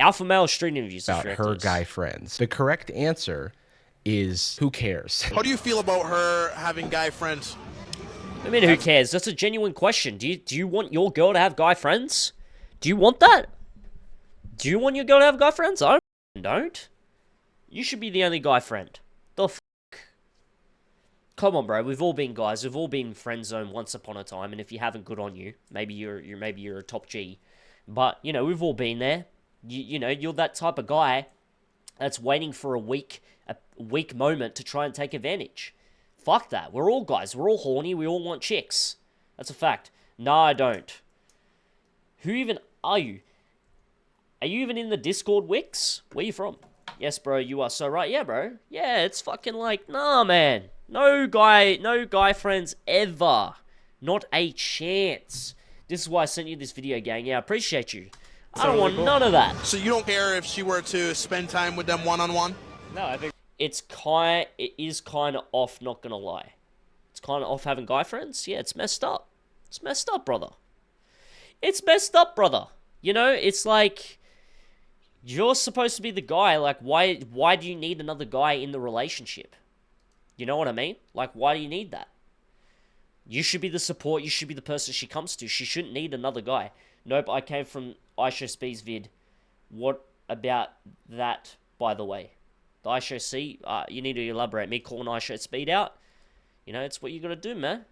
Alpha male street interviews. About her guy friends. The correct answer is who cares? How do you feel about her having guy friends? I mean, who cares? That's a genuine question. Do you want your girl to have guy friends? Do you want that? Do you want your girl to have guy friends? I don't. You should be the only guy friend. The fuck? Come on, bro. We've all been guys. We've all been friend zone once upon a time. And if you haven't, good on you. Maybe you're a top G. But you know, we've all been there. You know, you're that type of guy that's waiting for a weak moment to try and take advantage. Fuck that. We're all guys. We're all horny. We all want chicks. That's a fact. No, I don't. Who even are you? Are you even in the Discord, Wix? Where you from? Yes, bro, you are so right. Yeah, bro. Yeah, it's fucking like, nah, man. No guy friends ever. Not a chance. This is why I sent you this video, gang. Yeah, I appreciate you. I don't want none of that. So you don't care if she were to spend time with them one-on-one? No, I think it is kind of off, not gonna lie. It's kind of off having guy friends. Yeah, it's messed up. It's messed up, brother. It's messed up, brother. You know, it's like, you're supposed to be the guy. Like, why do you need another guy in the relationship? You know what I mean? Like, why do you need that? You should be the support. You should be the person she comes to. She shouldn't need another guy. Nope, I came from iShow Speed's vid. What about that, by the way? The iShow C, you need to elaborate. Me calling iShow Speed out, you know, it's what you gotta do, man.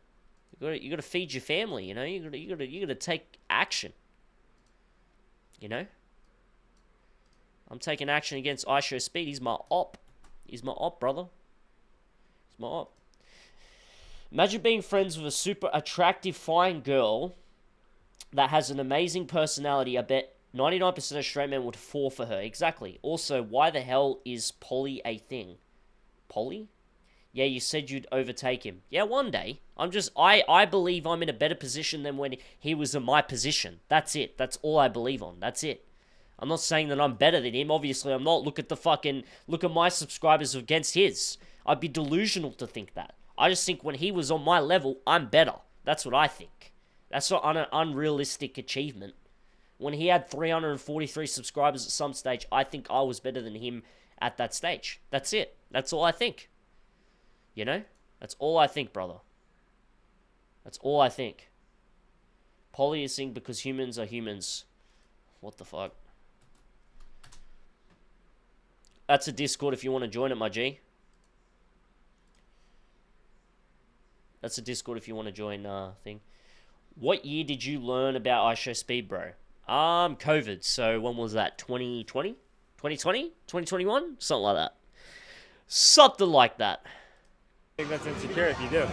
You gotta feed your family, you know. You gotta take action. You know. I'm taking action against iShow Speed. He's my op. He's my op, brother. He's my op. Imagine being friends with a super attractive, fine girl that has an amazing personality. I bet 99% of straight men would fall for her. Exactly. Also, why the hell is poly a thing? Poly? Yeah, you said you'd overtake him. Yeah, one day. I believe I'm in a better position than when he was in my position. That's it. That's all I believe on. That's it. I'm not saying that I'm better than him. Obviously, I'm not. Look at my subscribers against his. I'd be delusional to think that. I just think when he was on my level, I'm better. That's what I think. That's not an unrealistic achievement. When he had 343 subscribers at some stage, I think I was better than him at that stage. That's it. That's all I think. You know? That's all I think, brother. That's all I think. Poly is thing because humans are humans. What the fuck? That's a Discord if you want to join it, my G. That's a Discord if you want to join thing. What year did you learn about iShow Speed, bro? COVID. So when was that? 2020? 2020? 2021? Something like that. Something like that. I think that's insecure if you do.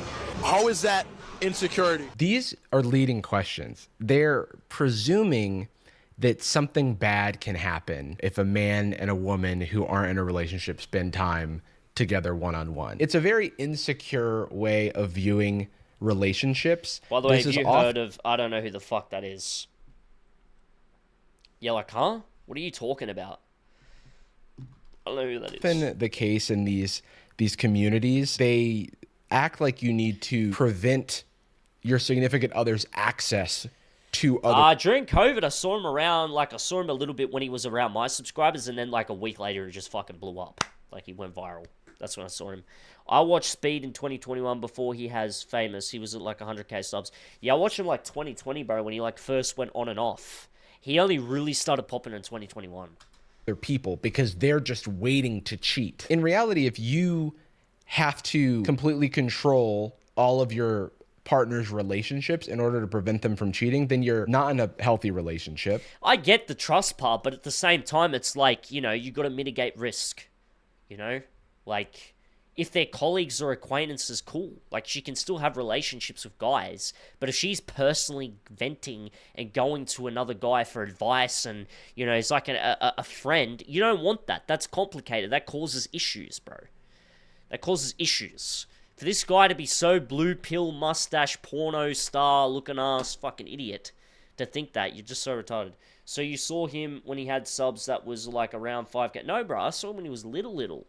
How is that insecurity? These are leading questions. They're presuming that something bad can happen if a man and a woman who aren't in a relationship spend time together one-on-one. It's a very insecure way of viewing relationships. By the way, have you heard of, I don't know who the fuck that is. Yeah, like, huh? What are you talking about? I don't know who that is. Often the case in these communities, they act like you need to prevent your significant other's access to other. During COVID, I saw him around, like, I saw him a little bit when he was around my subscribers, and then, like, a week later, he just fucking blew up. Like, he went viral. That's when I saw him. I watched Speed in 2021 before he has famous. He was at, like, 100k subs. Yeah, I watched him, like, 2020, bro, when he, like, first went on and off. He only really started popping in 2021. Other people because they're just waiting to cheat. In reality, if you have to completely control all of your partner's relationships in order to prevent them from cheating, then you're not in a healthy relationship. I get the trust part, but at the same time, it's like, you know, you got to mitigate risk. You know? Like, if they're colleagues or acquaintances, cool. Like, she can still have relationships with guys, but if she's personally venting and going to another guy for advice and, you know, it's like a friend, you don't want that. That's complicated. That causes issues, bro. That causes issues. For this guy to be so blue pill, mustache, porno star, looking ass, fucking idiot, to think that, you're just so retarded. So you saw him when he had subs that was like around 5k. No, bro, I saw him when he was little.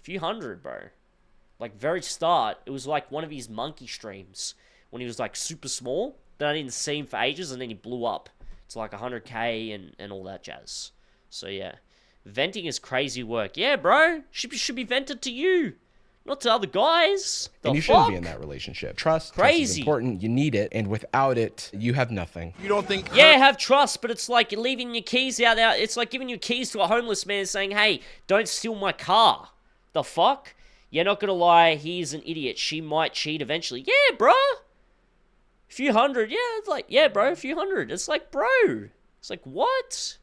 Few hundred, bro. Like, very start, it was like one of his monkey streams when he was, like, super small. Then I didn't see him for ages, and then he blew up to, like, 100k and all that jazz. So yeah, venting is crazy work. Yeah, bro, should be vented to you, not to other guys. And you shouldn't be in that relationship. Trust is Crazy. important. You need it, and without it, you have nothing. You don't think? Yeah, have trust, but it's like leaving your keys out there. It's like giving your keys to a homeless man saying, hey, don't steal my car. The fuck? You're not gonna lie, he's an idiot. She might cheat eventually. Yeah, bro. A few hundred. Yeah, it's like, yeah, bro, a few hundred. It's like, bro. It's like, what?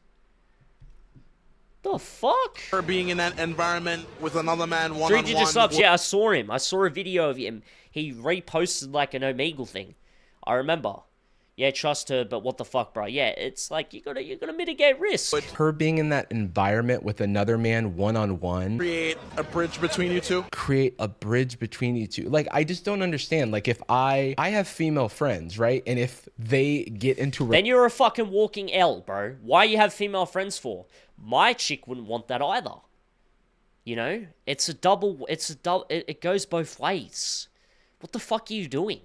The fuck? Her being in that environment with another man one on 3 digit one. subs. Yeah, I saw him. I saw a video of him. He reposted like an Omegle thing. I remember. Yeah, trust her, but what the fuck, bro? Yeah, it's like you gotta mitigate risk. Her being in that environment with another man one-on-one, Create a bridge between you two. create a bridge between you two. Like, I just don't understand. Like, if I have female friends, right? And if they get into Then you're a fucking walking L, bro. Why you have female friends for? My chick wouldn't want that either. You know? It goes both ways. What the fuck are you doing?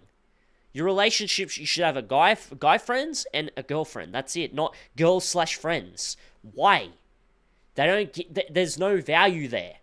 Your relationships, you should have a guy friends and a girlfriend. That's it. Not girl/friends. Why? They don't get, there's no value there.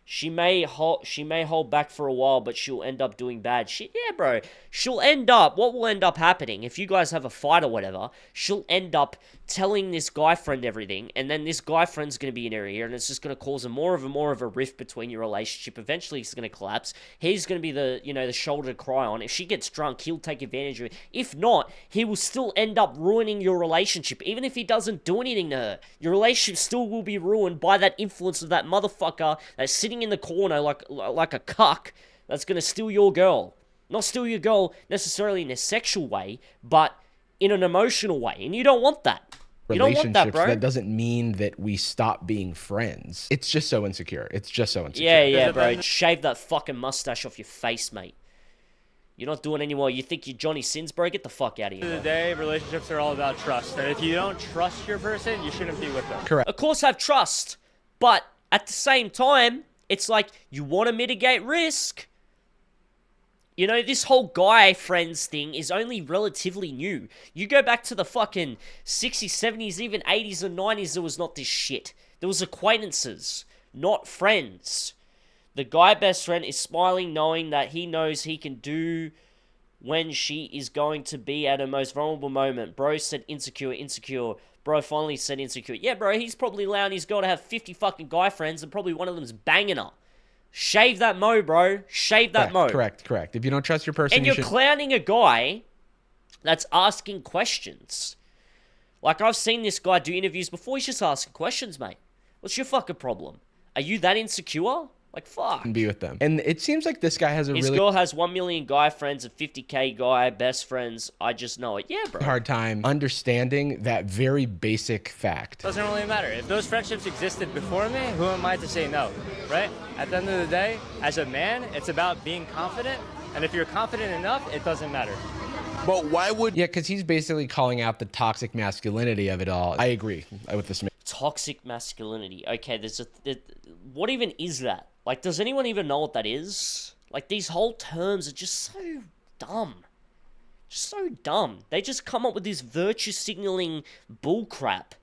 She may hold back for a while, but she'll end up doing bad shit. Yeah, bro. What will end up happening, if you guys have a fight or whatever, she'll end up telling this guy friend everything, and then this guy friend's going to be in her ear, and it's just going to cause more of a rift between your relationship. Eventually, it's going to collapse. He's going to be the shoulder to cry on. If she gets drunk, he'll take advantage of it. If not, he will still end up ruining your relationship. Even if he doesn't do anything to her, your relationship still will be ruined by that influence of that motherfucker that's sitting in the corner like a cuck that's going to steal your girl. Not steal your girl necessarily in a sexual way, but in an emotional way. And you don't want that. You don't want that, bro. That doesn't mean that we stop being friends. It's just so insecure. Yeah, bro. Shave that fucking mustache off your face, mate. You're not doing any more. You think you're Johnny Sins, bro? Get the fuck out of here. At the end of the day, relationships are all about trust. And if you don't trust your person, you shouldn't be with them. Correct. Of course, have trust. But at the same time, it's like you want to mitigate risk. You know, this whole guy friends thing is only relatively new. You go back to the fucking 60s, 70s, even 80s and 90s, there was not this shit. There was acquaintances, not friends. The guy best friend is smiling knowing that he knows he can do when she is going to be at her most vulnerable moment. Bro said insecure. Bro finally said insecure. Yeah, bro, he's probably allowing his girl to have 50 fucking guy friends and probably one of them's banging her. Shave that mo, bro. Shave that mo. Correct. If you don't trust your person, And you're clowning a guy that's asking questions. Like, I've seen this guy do interviews before. He's just asking questions, mate. What's your fucking problem? Are you that insecure? Like, fuck. be with them. And it seems like this guy has His girl has 1 million guy friends and 50K guy best friends. I just know it. Yeah, bro. hard time understanding that very basic fact. Doesn't really matter. If those friendships existed before me, who am I to say no, right? At the end of the day, as a man, it's about being confident. And if you're confident enough, it doesn't matter. But why would? Yeah, because he's basically calling out the toxic masculinity of it all. I agree with this man. Toxic masculinity. Okay, what even is that? Like, does anyone even know what that is? Like, these whole terms are just so dumb. Just so dumb. They just come up with this virtue signaling bullcrap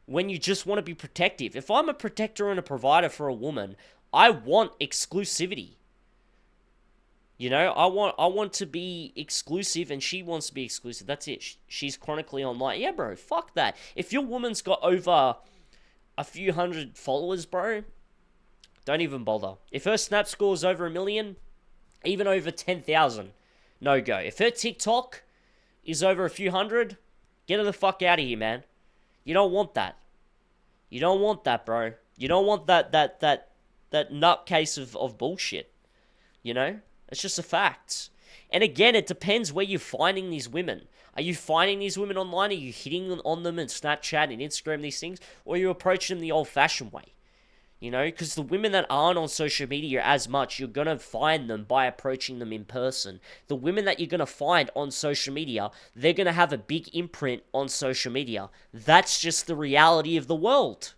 when you just want to be protective. If I'm a protector and a provider for a woman, I want exclusivity. You know, I want to be exclusive and she wants to be exclusive. That's it. She's chronically online. Yeah, bro, fuck that. If your woman's got over a few hundred followers, bro, don't even bother. If her Snap score is over 1 million, even over 10,000, no go. If her TikTok is over a few hundred, get her the fuck out of here, man. You don't want that. You don't want that, bro. You don't want that nutcase of bullshit. You know? It's just a fact. And again, it depends where you're finding these women. Are you finding these women online? Are you hitting on them in Snapchat and Instagram, these things? Or are you approaching them the old-fashioned way? You know, because the women that aren't on social media as much, you're going to find them by approaching them in person. The women that you're going to find on social media, they're going to have a big imprint on social media. That's just the reality of the world.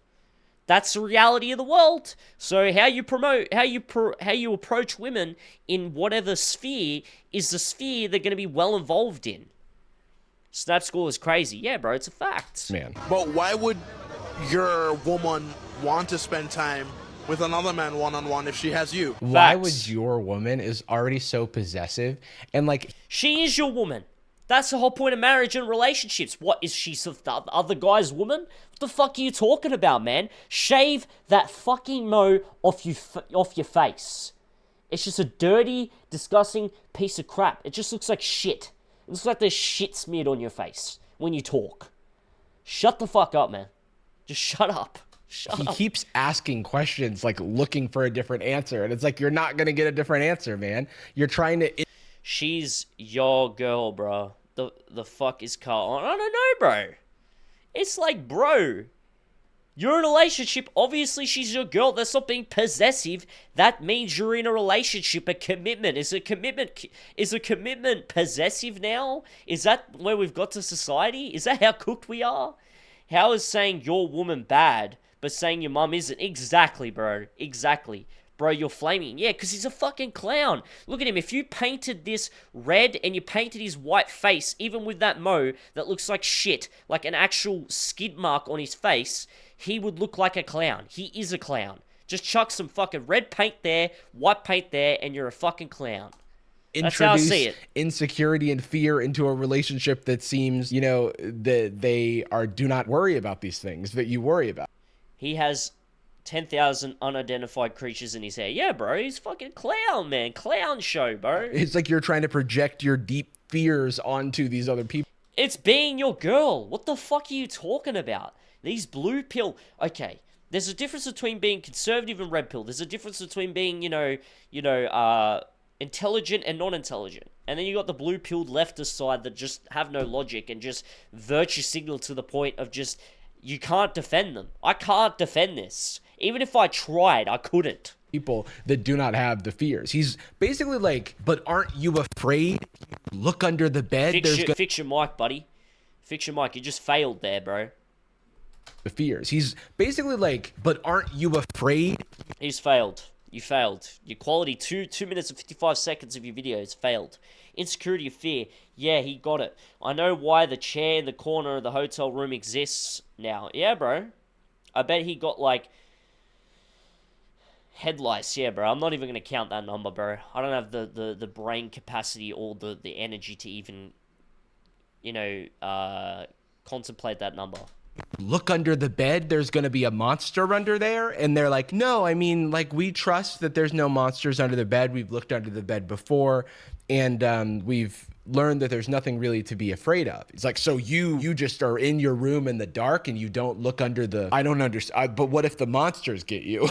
That's the reality of the world. So how you approach women in whatever sphere is the sphere they're going to be well involved in. Snap score is crazy. Yeah, bro, it's a fact. Man. But why would your woman want to spend time with another man one-on-one if she has you? Why Facts. would your woman is already so possessive and like She is your woman. That's the whole point of marriage and relationships. What, is she the other guy's woman? What the fuck are you talking about, man? Shave that fucking mo off your face. It's just a dirty, disgusting piece of crap. It just looks like shit. It looks like there's shit smeared on your face when you talk. Shut the fuck up, man. Just shut up. Shut he up. keeps asking questions, like looking for a different answer, and it's like you're not gonna get a different answer, man. You're trying to. She's your girl, bro. The fuck is Carl? I don't know, bro. It's like, bro, you're in a relationship. Obviously, she's your girl. That's not being possessive. That means you're in a relationship, a commitment. Is a commitment possessive now? Is that where we've got to society? Is that how cooked we are? How is saying your woman bad, but saying your mum isn't? Exactly, bro. Exactly. Bro, you're flaming. Yeah, because he's a fucking clown. Look at him. If you painted this red and you painted his white face, even with that mo that looks like shit, like an actual skid mark on his face, he would look like a clown. He is a clown. Just chuck some fucking red paint there, white paint there, and you're a fucking clown. That's how I see it. Insecurity and fear into a relationship that seems, you know, that they are do not worry about these things that you worry about. He has 10,000 unidentified creatures in his hair. Yeah, bro, he's fucking clown, man. Clown show, bro. It's like you're trying to project your deep fears onto these other people. It's being your girl. What the fuck are you talking about? These blue pill... Okay, there's a difference between being conservative and red pill. There's a difference between being, intelligent and non-intelligent. And then you got the blue-pilled leftist side that just have no logic and just virtue signal to the point of just... You can't defend them. I can't defend this. Even if I tried, I couldn't. People that do not have the fears. He's basically like, but aren't you afraid? Look under the bed. Fix your mic, buddy. Fix your mic. You just failed there, bro. The fears. He's basically like, but aren't you afraid? He's failed. You failed. Your quality, 2 minutes and 55 seconds of your video has failed. Insecurity of fear. Yeah, he got it. I know why the chair in the corner of the hotel room exists now. Yeah, bro. I bet he got, like, head lice. Yeah, bro. I'm not even going to count that number, bro. I don't have the brain capacity or the energy to even, contemplate that number. Look under the bed, there's going to be a monster under there. And they're like, no, I mean, like, we trust that there's no monsters under the bed. We've looked under the bed before, and we've learned that there's nothing really to be afraid of. It's like, so you just are in your room in the dark and you don't look under the... I don't understand, but what if the monsters get you?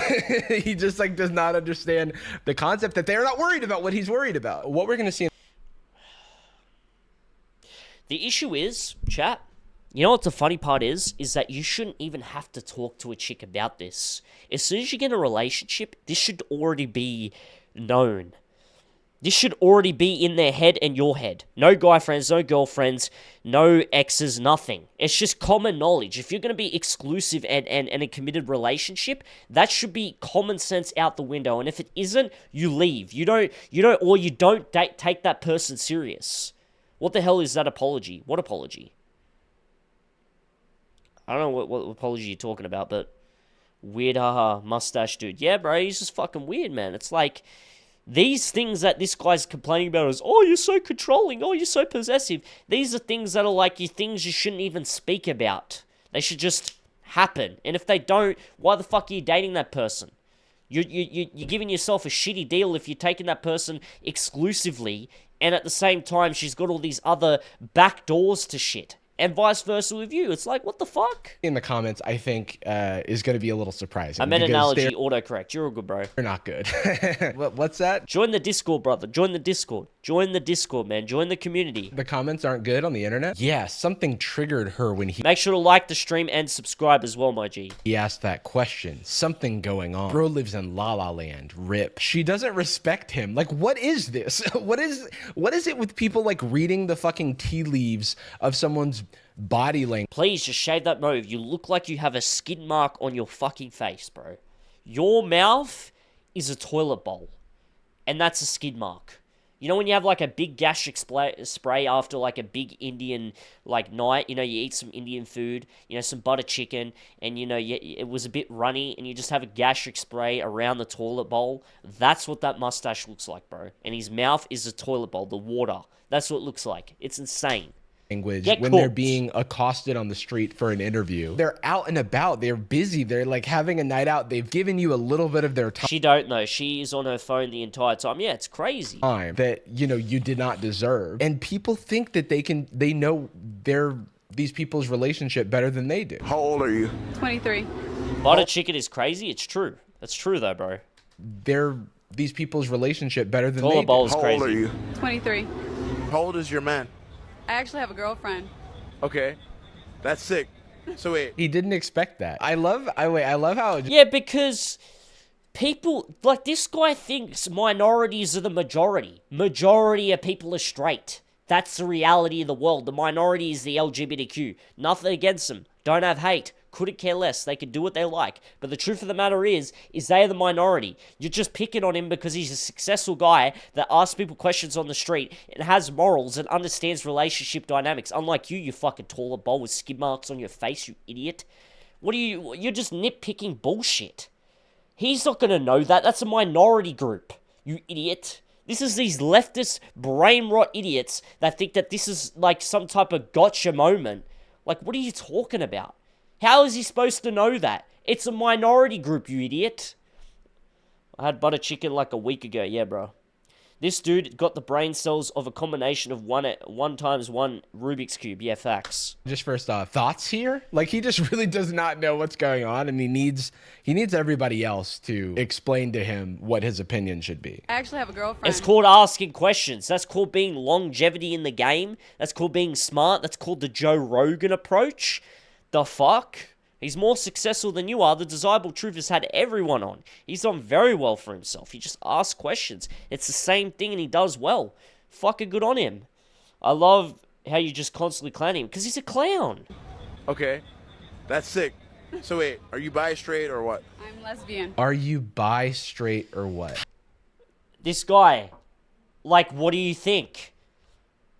He just, like, does not understand the concept that they're not worried about what he's worried about. What we're going to see... The issue is, chat... You know what the funny part is that you shouldn't even have to talk to a chick about this. As soon as you get in a relationship, this should already be known. This should already be in their head and your head. No guy friends, no girlfriends, no exes, nothing. It's just common knowledge. If you're going to be exclusive and a committed relationship, that should be common sense out the window. And if it isn't, you leave. You don't take that person serious. What the hell is that apology? What apology? I don't know what apology you're talking about, but weird mustache dude. Yeah, bro, he's just fucking weird, man. It's like these things that this guy's complaining about is, oh, you're so controlling, oh, you're so possessive. These are things that are like things you shouldn't even speak about. They should just happen. And if they don't, why the fuck are you dating that person? You're giving yourself a shitty deal if you're taking that person exclusively, and at the same time, she's got all these other back doors to shit. And vice versa with you. It's like, what the fuck? In the comments, I think, is going to be a little surprising. I meant analogy, autocorrect. You're all good, bro. They're not good. What's that? Join the Discord, brother. Join the Discord. Join the Discord, man. Join the community. The comments aren't good on the internet? Yeah, something triggered her when Make sure to like the stream and subscribe as well, my G. He asked that question. Something going on. Bro lives in La La Land. Rip. She doesn't respect him. Like, what is this? What is it with people, like, reading the fucking tea leaves of someone's body language? Please just shave that move. You look like you have a skid mark on your fucking face, bro. Your mouth is a toilet bowl, and that's a skid mark. You know when you have like a big gastric spray after like a big Indian like night, you eat some Indian food, some butter chicken, and it was a bit runny, and you just have a gastric spray around the toilet bowl. That's what that mustache looks like, bro. And his mouth is a toilet bowl, the water. That's what it looks like. It's insane. Language Get when cooked. they're being accosted on the street for an interview. They're out and about. They're busy. They're like having a night out. They've given you a little bit of their She don't know. She is on her phone the entire time. Yeah, it's crazy. time that you did not deserve. And people think that they know these people's relationship better than they do. How old are you? 23. Butter chicken is crazy. It's true. That's true though, bro. They're these people's relationship better than they Toilet bowl do. is How crazy. old are you? 23. How old is your man? I actually have a girlfriend. Okay, that's sick. So wait, He didn't expect that. I love how Yeah, because people like this guy thinks minorities are the majority. Majority of people are straight. That's the reality of the world. The minority is the LGBTQ. Nothing against them. Don't have hate. Couldn't care less. They can do what they like. But the truth of the matter is they are the minority. You're just picking on him because he's a successful guy that asks people questions on the street and has morals and understands relationship dynamics. Unlike you fucking toilet bowl with skid marks on your face, you idiot. You're just nitpicking bullshit. He's not going to know that. That's a minority group, you idiot. This is these leftist brain rot idiots that think that this is like some type of gotcha moment. Like, what are you talking about? How is he supposed to know that? It's a minority group, you idiot. I had butter chicken like a week ago. Yeah, bro. This dude got the brain cells of a combination of 1 times 1 Rubik's Cube. Yeah, facts. just first off, thoughts here? Like he just really does not know what's going on, and he needs everybody else to explain to him what his opinion should be. I actually have a girlfriend. It's called asking questions. That's called being longevity in the game. That's called being smart. That's called the Joe Rogan approach. The fuck? He's more successful than you are. The Desirable Truth has had everyone on. He's done very well for himself. He just asks questions. It's the same thing and he does well. Fucking good on him. I love how you just constantly clown him because he's a clown. okay, that's sick. So wait, are you bi, straight, or what? I'm lesbian. Are you bi, straight, or what? This guy, like, what do you think?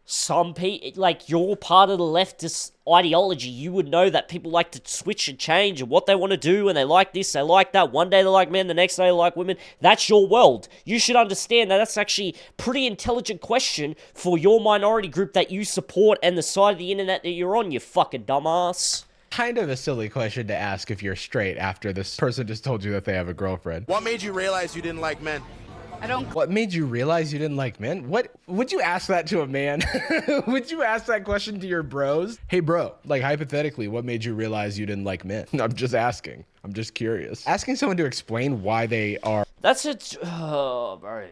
Some people, like, you're part of the leftist ideology. You would know that people like to switch and change and what they want to do, and they like this, they like that. One day they like men, the next day they like women. That's your world. You should understand that that's actually a pretty intelligent question for your minority group that you support and the side of the internet that you're on, you fucking dumbass. Kind of a silly question to ask if you're straight after this person just told you that they have a girlfriend. What made you realize you didn't like men? I don't. What made you realize you didn't like men? What would you ask that to a man? Would you ask that question to your bros? Hey bro, like hypothetically, what made you realize you didn't like men? I'm just asking. I'm just curious. Asking someone to explain why they are That's it. Oh, bro.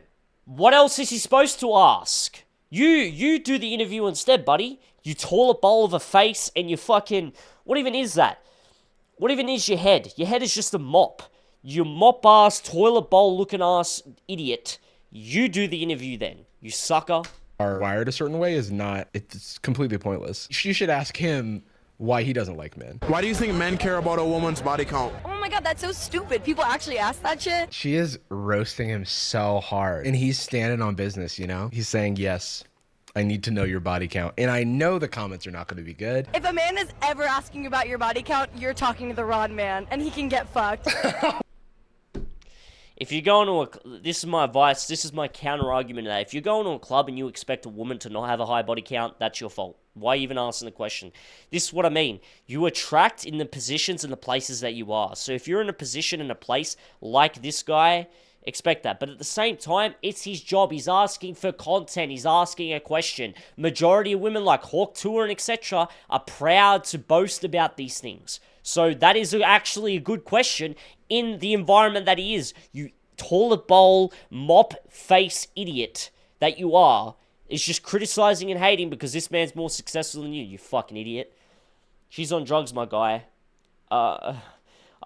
What else is he supposed to ask? You do the interview instead, buddy. You toilet bowl of a face and you fucking... What even is that? What even is your head? Your head is just a mop. You mop-ass, toilet bowl-looking ass idiot. You do the interview then, you sucker. wired a certain way is not, it's completely pointless. You should ask him why he doesn't like men. Why do you think men care about a woman's body count? Oh my god, that's so stupid. People actually ask that shit? She is roasting him so hard, and he's standing on business, you know? He's saying, yes, I need to know your body count. And I know the comments are not going to be good. If a man is ever asking about your body count, you're talking to the wrong man, and he can get fucked. If you're going to this is my advice, this is my counter argument to that. If you're going to a club and you expect a woman to not have a high body count, that's your fault. Why even asking the question? This is what I mean. You attract in the positions and the places that you are. So if you're in a position and a place like this guy, expect that. But at the same time, it's his job. He's asking for content. He's asking a question. Majority of women like Hawk Tour and etc. are proud to boast about these things. So that is actually a good question in the environment that he is. You toilet bowl, mop face idiot that you are is just criticizing and hating because this man's more successful than you, you fucking idiot. She's on drugs, my guy. I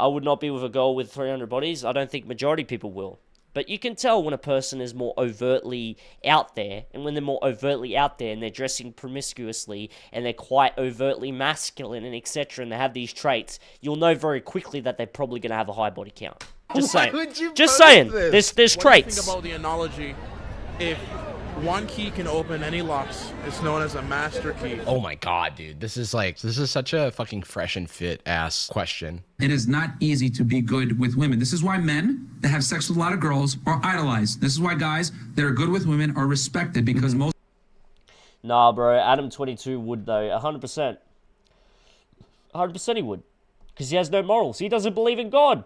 would not be with a girl with 300 bodies. I don't think majority people will. But you can tell when a person is more overtly out there, and when they're more overtly out there and they're dressing promiscuously and they're quite overtly masculine and etc. and they have these traits, you'll know very quickly that they're probably going to have a high body count. Just Why saying. would you Just post saying. this? There's What do you traits. think about the analogy if One key can open any locks. It's known as a master key. Oh my god, dude. This is such a fucking fresh and fit ass question. It is not easy to be good with women. This is why men that have sex with a lot of girls are idolized. This is why guys that are good with women are respected, because most Nah, bro. Adam22 would, though. 100%. 100% he would. Because he has no morals. He doesn't believe in God.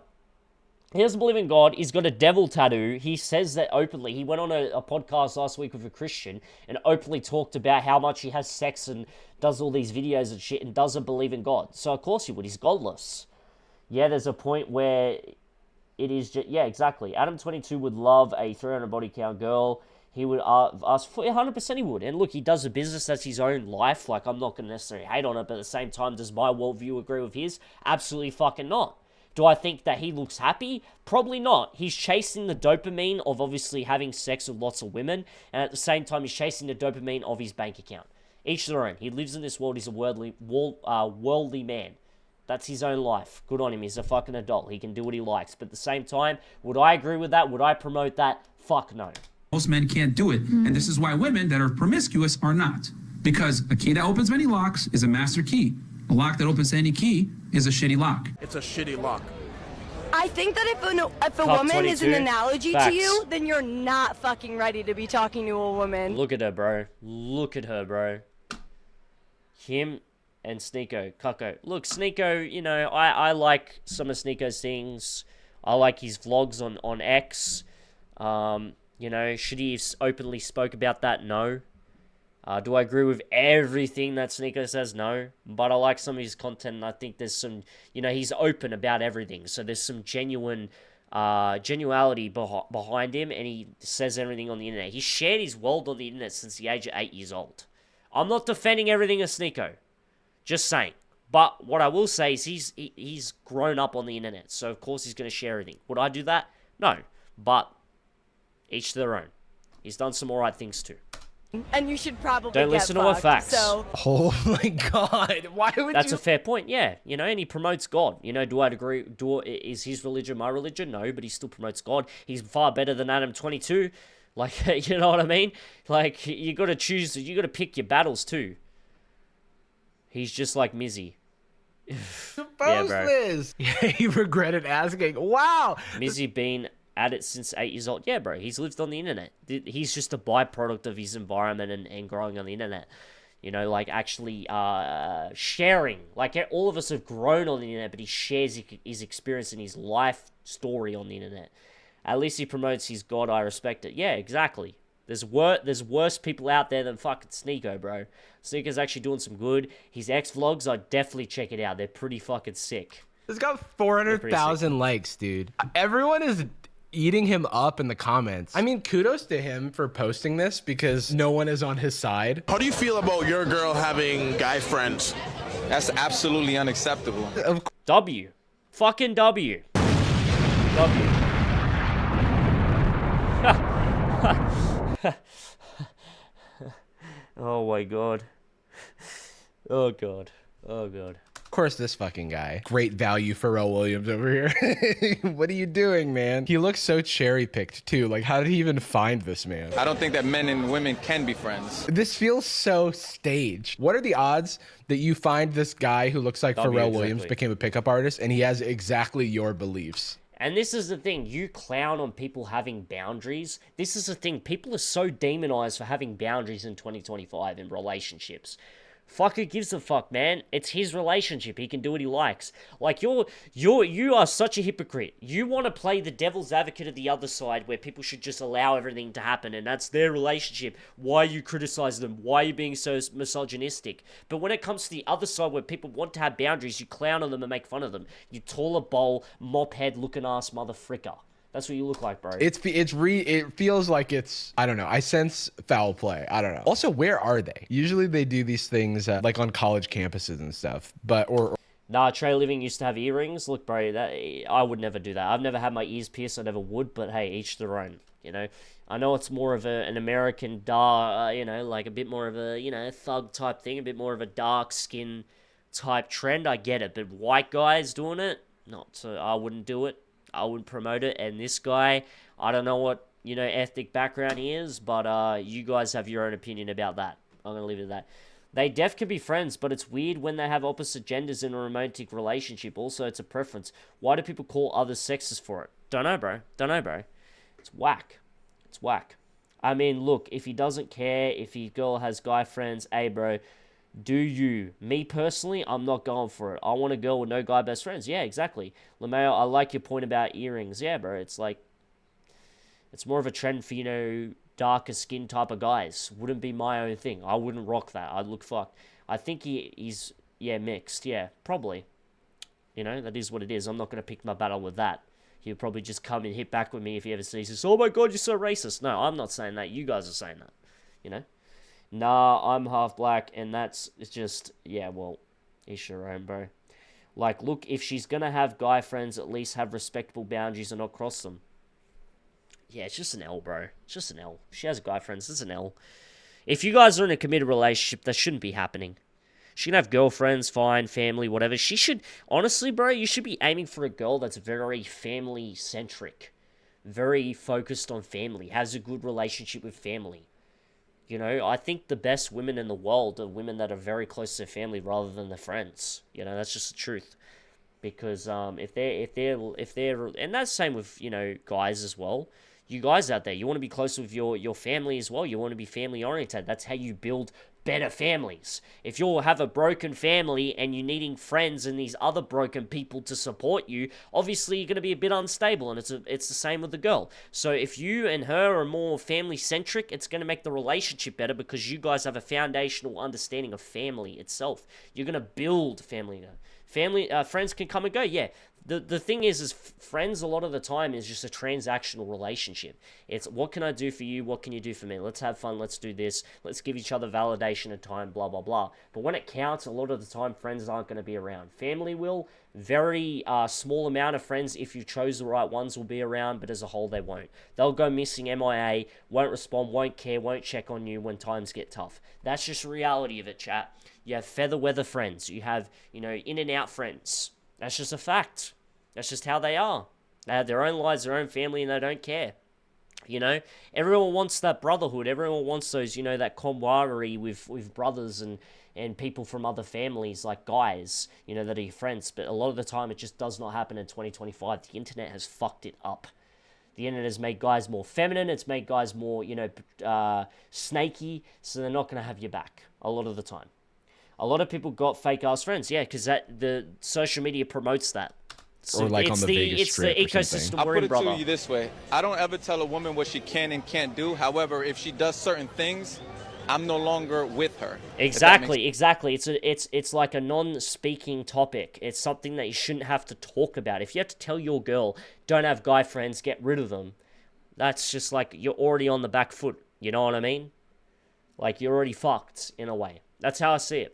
He doesn't believe in God. He's got a devil tattoo. He says that openly. He went on a podcast last week with a Christian and openly talked about how much he has sex and does all these videos and shit and doesn't believe in God. So, of course he would. He's godless. Yeah, there's a point where it is just... Yeah, exactly. Adam22 would love a 300 body count girl. He would ask for 100%. He would. And look, he does a business that's his own life. Like, I'm not going to necessarily hate on it, but at the same time, does my worldview agree with his? Absolutely fucking not. Do I think that he looks happy? Probably not. He's chasing the dopamine of obviously having sex with lots of women, and at the same time, he's chasing the dopamine of his bank account. Each their own. He lives in this world. He's a worldly man. That's his own life. Good on him. He's a fucking adult. He can do what he likes. But at the same time, would I agree with that? Would I promote that? Fuck no. most men can't do it. And this is why women that are promiscuous are not. Because a key that opens many locks is a master key. A lock that opens any key is a shitty lock. It's a shitty lock. I think that if a Top woman is an 22. analogy Facts. to you, then you're not fucking ready to be talking to a woman. Look at her, bro. Look at her, bro. Him and Sneeko. Kako. Look, Sneeko, you know, I like some of Sneeko's things. I like his vlogs on X. You know, should he have openly spoke about that? No. Do I agree with everything that Sneeko says? No. But I like some of his content, and I think there's some, you know, he's open about everything. So there's some genuality behind him, and he says everything on the internet. He shared his world on the internet since the age of 8 years old. I'm not defending everything of Sneeko. Just saying. But what I will say is he's grown up on the internet, so of course he's going to share everything. Would I do that? No. But each to their own. He's done some alright things too. And you should probably Don't get listen to her fucked, facts. So Oh my god. Why would That's you? a fair point, yeah. You know, and he promotes God. You know, do I agree? Is his religion my religion? No, but he still promotes God. He's far better than Adam22. Like, you know what I mean? Like, you got to choose, you got to pick your battles too. He's just like Mizzy. Post bro. this. Yeah, he regretted asking. Wow. Mizzy been at it since 8 years old. Yeah, bro, he's lived on the internet. He's just a byproduct of his environment and growing on the internet. You know, like actually sharing. Like all of us have grown on the internet, but he shares his experience and his life story on the internet. At least he promotes his God. I respect it. Yeah, exactly. There's worse people out there than fucking Sneeko, bro. Sneeko's actually doing some good. His X vlogs, I'd definitely check it out. They're pretty fucking sick. It's got 400,000 likes, dude. Everyone is eating him up in the comments. I mean, kudos to him for posting this because no one is on his side. How do you feel about your girl having guy friends? That's absolutely unacceptable. W. Fucking W. W. Oh my god. Oh god. Oh god. Of course, this fucking guy. Great value, Pharrell Williams over here. What are you doing, man? He looks so cherry-picked, too. Like, how did he even find this man? I don't think that men and women can be friends. This feels so staged. What are the odds that you find this guy who looks like Pharrell Williams exactly. became a pickup artist and he has exactly your beliefs? And this is the thing, you clown on people having boundaries. This is the thing, people are so demonized for having boundaries in 2025 in relationships. Fuck, who gives a fuck, man? It's his relationship. He can do what he likes. Like, you are such a hypocrite. You want to play the devil's advocate of the other side where people should just allow everything to happen and that's their relationship. Why are you criticizing them? Why are you being so misogynistic? But when it comes to the other side where people want to have boundaries, you clown on them and make fun of them. You taller bowl, mop head looking ass mother fricker. That's what you look like, bro. It feels like it's, I don't know. I sense foul play. I don't know. Also, where are they? Usually they do these things like on college campuses and stuff. Nah, Trey Living used to have earrings. Look, bro, I would never do that. I've never had my ears pierced. I never would. But hey, each their own. You know, I know it's more of an American you know, like a bit more of a, you know, thug type thing, a bit more of a dark skin type trend. I get it, but white guys doing it, not so. I wouldn't do it. I wouldn't promote it. And this guy, I don't know what ethnic background he is, but you guys have your own opinion about that. I'm going to leave it at that. They can be friends, but it's weird when they have opposite genders in a romantic relationship. Also, it's a preference. Why do people call other sexes for it? Don't know, bro. It's whack. I mean, look, if he doesn't care, if his girl has guy friends, hey, bro, do you? Me personally, I'm not going for it. I want a girl with no guy best friends. Yeah, exactly. LeMayo, I like your point about earrings. Yeah, bro, it's like, it's more of a trend for, darker skin type of guys. Wouldn't be my own thing. I wouldn't rock that. I'd look fucked. I think he's mixed. Yeah, probably. That is what it is. I'm not going to pick my battle with that. He'll probably just come and hit back with me if he ever sees this. Oh my god, you're so racist. No, I'm not saying that. You guys are saying that. Nah, I'm half black, and it's just, well, it's your own, bro. Like, look, if she's going to have guy friends, at least have respectable boundaries and not cross them. Yeah, it's just an L, bro. It's just an L. She has guy friends. It's an L. If you guys are in a committed relationship, that shouldn't be happening. She can have girlfriends, fine, family, whatever. She should, honestly, bro, you should be aiming for a girl that's very family-centric. Very focused on family. Has a good relationship with family. I think the best women in the world are women that are very close to their family rather than their friends. That's just the truth. Because if they're, and that's the same with, guys as well. You guys out there, you want to be close with your family as well. You want to be family oriented. That's how you build better families. If you have a broken family and you're needing friends and these other broken people to support you, obviously you're going to be a bit unstable, and it's the same with the girl. So if you and her are more family centric, it's going to make the relationship better because you guys have a foundational understanding of family itself. You're going to build family. Friends can come and go, yeah. The thing is friends a lot of the time is just a transactional relationship. It's what can I do for you? What can you do for me? Let's have fun. Let's do this. Let's give each other validation of time, blah, blah, blah. But when it counts, a lot of the time, friends aren't going to be around. Family will. Very small amount of friends, if you chose the right ones, will be around, but as a whole, they won't. They'll go missing, MIA, won't respond, won't care, won't check on you when times get tough. That's just the reality of it, chat. You have feather weather friends. You have, in and out friends. That's just a fact. That's just how they are. They have their own lives, their own family, and they don't care. Everyone wants that brotherhood. Everyone wants those, that camaraderie with brothers and people from other families, like guys, that are your friends. But a lot of the time, it just does not happen in 2025. The internet has fucked it up. The internet has made guys more feminine. It's made guys more, snaky. So they're not going to have your back a lot of the time. A lot of people got fake-ass friends. Yeah, because the social media promotes that. So or like on the Vegas Strip it's the ecosystem I'll we're put in, it brother. to you this way. I don't ever tell a woman what she can and can't do. However, if she does certain things, I'm no longer with her. Exactly. It's like a non-speaking topic. It's something that you shouldn't have to talk about. If you have to tell your girl, don't have guy friends, get rid of them, that's just like you're already on the back foot. You know what I mean? Like you're already fucked in a way. That's how I see it.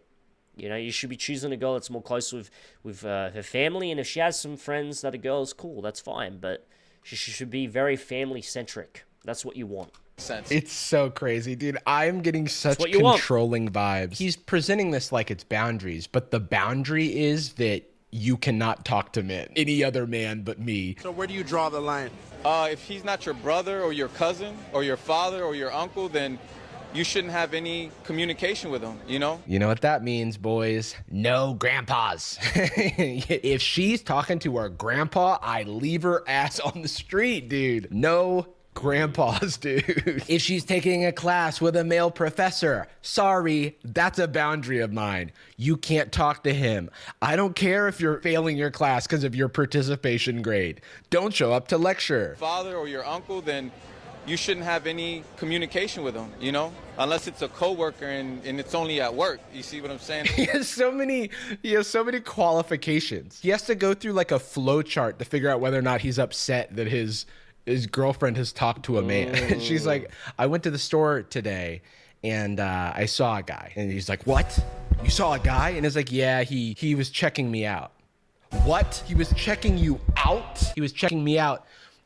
You should be choosing a girl that's more close with her family, and if she has some friends that are girls, cool, that's fine. But she should be very family-centric. That's what you want. Sense. It's so crazy, dude. I'm getting such controlling vibes. He's presenting this like it's boundaries, but the boundary is that you cannot talk to men, any other man but me. So where do you draw the line? If he's not your brother or your cousin or your father or your uncle, then you shouldn't have any communication with him, You know what that means, boys? No grandpas. If she's talking to her grandpa, I leave her ass on the street, dude. No grandpas, dude. If she's taking a class with a male professor, sorry, that's a boundary of mine. You can't talk to him. I don't care if you're failing your class because of your participation grade. Don't show up to lecture. Father or your uncle, then you shouldn't have any communication with them, unless it's a coworker and it's only at work. You see what I'm saying? He has so many qualifications. He has to go through like a flow chart to figure out whether or not he's upset that his girlfriend has talked to a man. She's like, I went to the store today and I saw a guy. And he's like, what? You saw a guy? And it's like, yeah, he was checking me out. What? He was checking you out? He was checking me out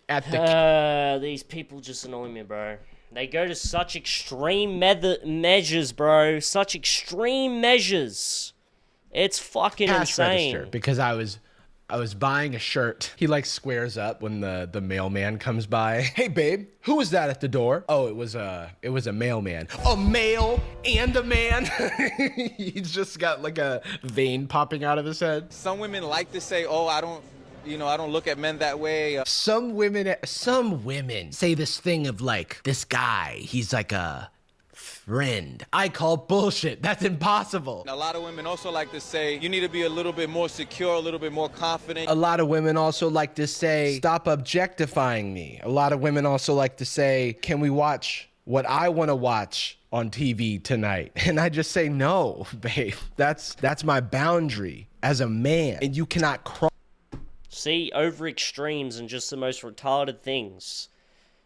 at the... These people just annoy me, bro. They go to such extreme measures, bro. Such extreme measures. It's fucking cash insane. register because I was I was buying a shirt. He like squares up when the mailman comes by. Hey babe, who was that at the door? Oh, it was a mailman. A male and a man. He's just got like a vein popping out of his head. Some women like to say, oh, I don't look at men that way. Some women say this thing of like, this guy, he's like a friend. I call bullshit. That's impossible. A lot of women also like to say, you need to be a little bit more secure, a little bit more confident. A lot of women also like to say, stop objectifying me. A lot of women also like to say, can we watch what I want to watch on TV tonight? And I just say, no, babe. That's my boundary as a man. And you cannot cross. See, over extremes and just the most retarded things.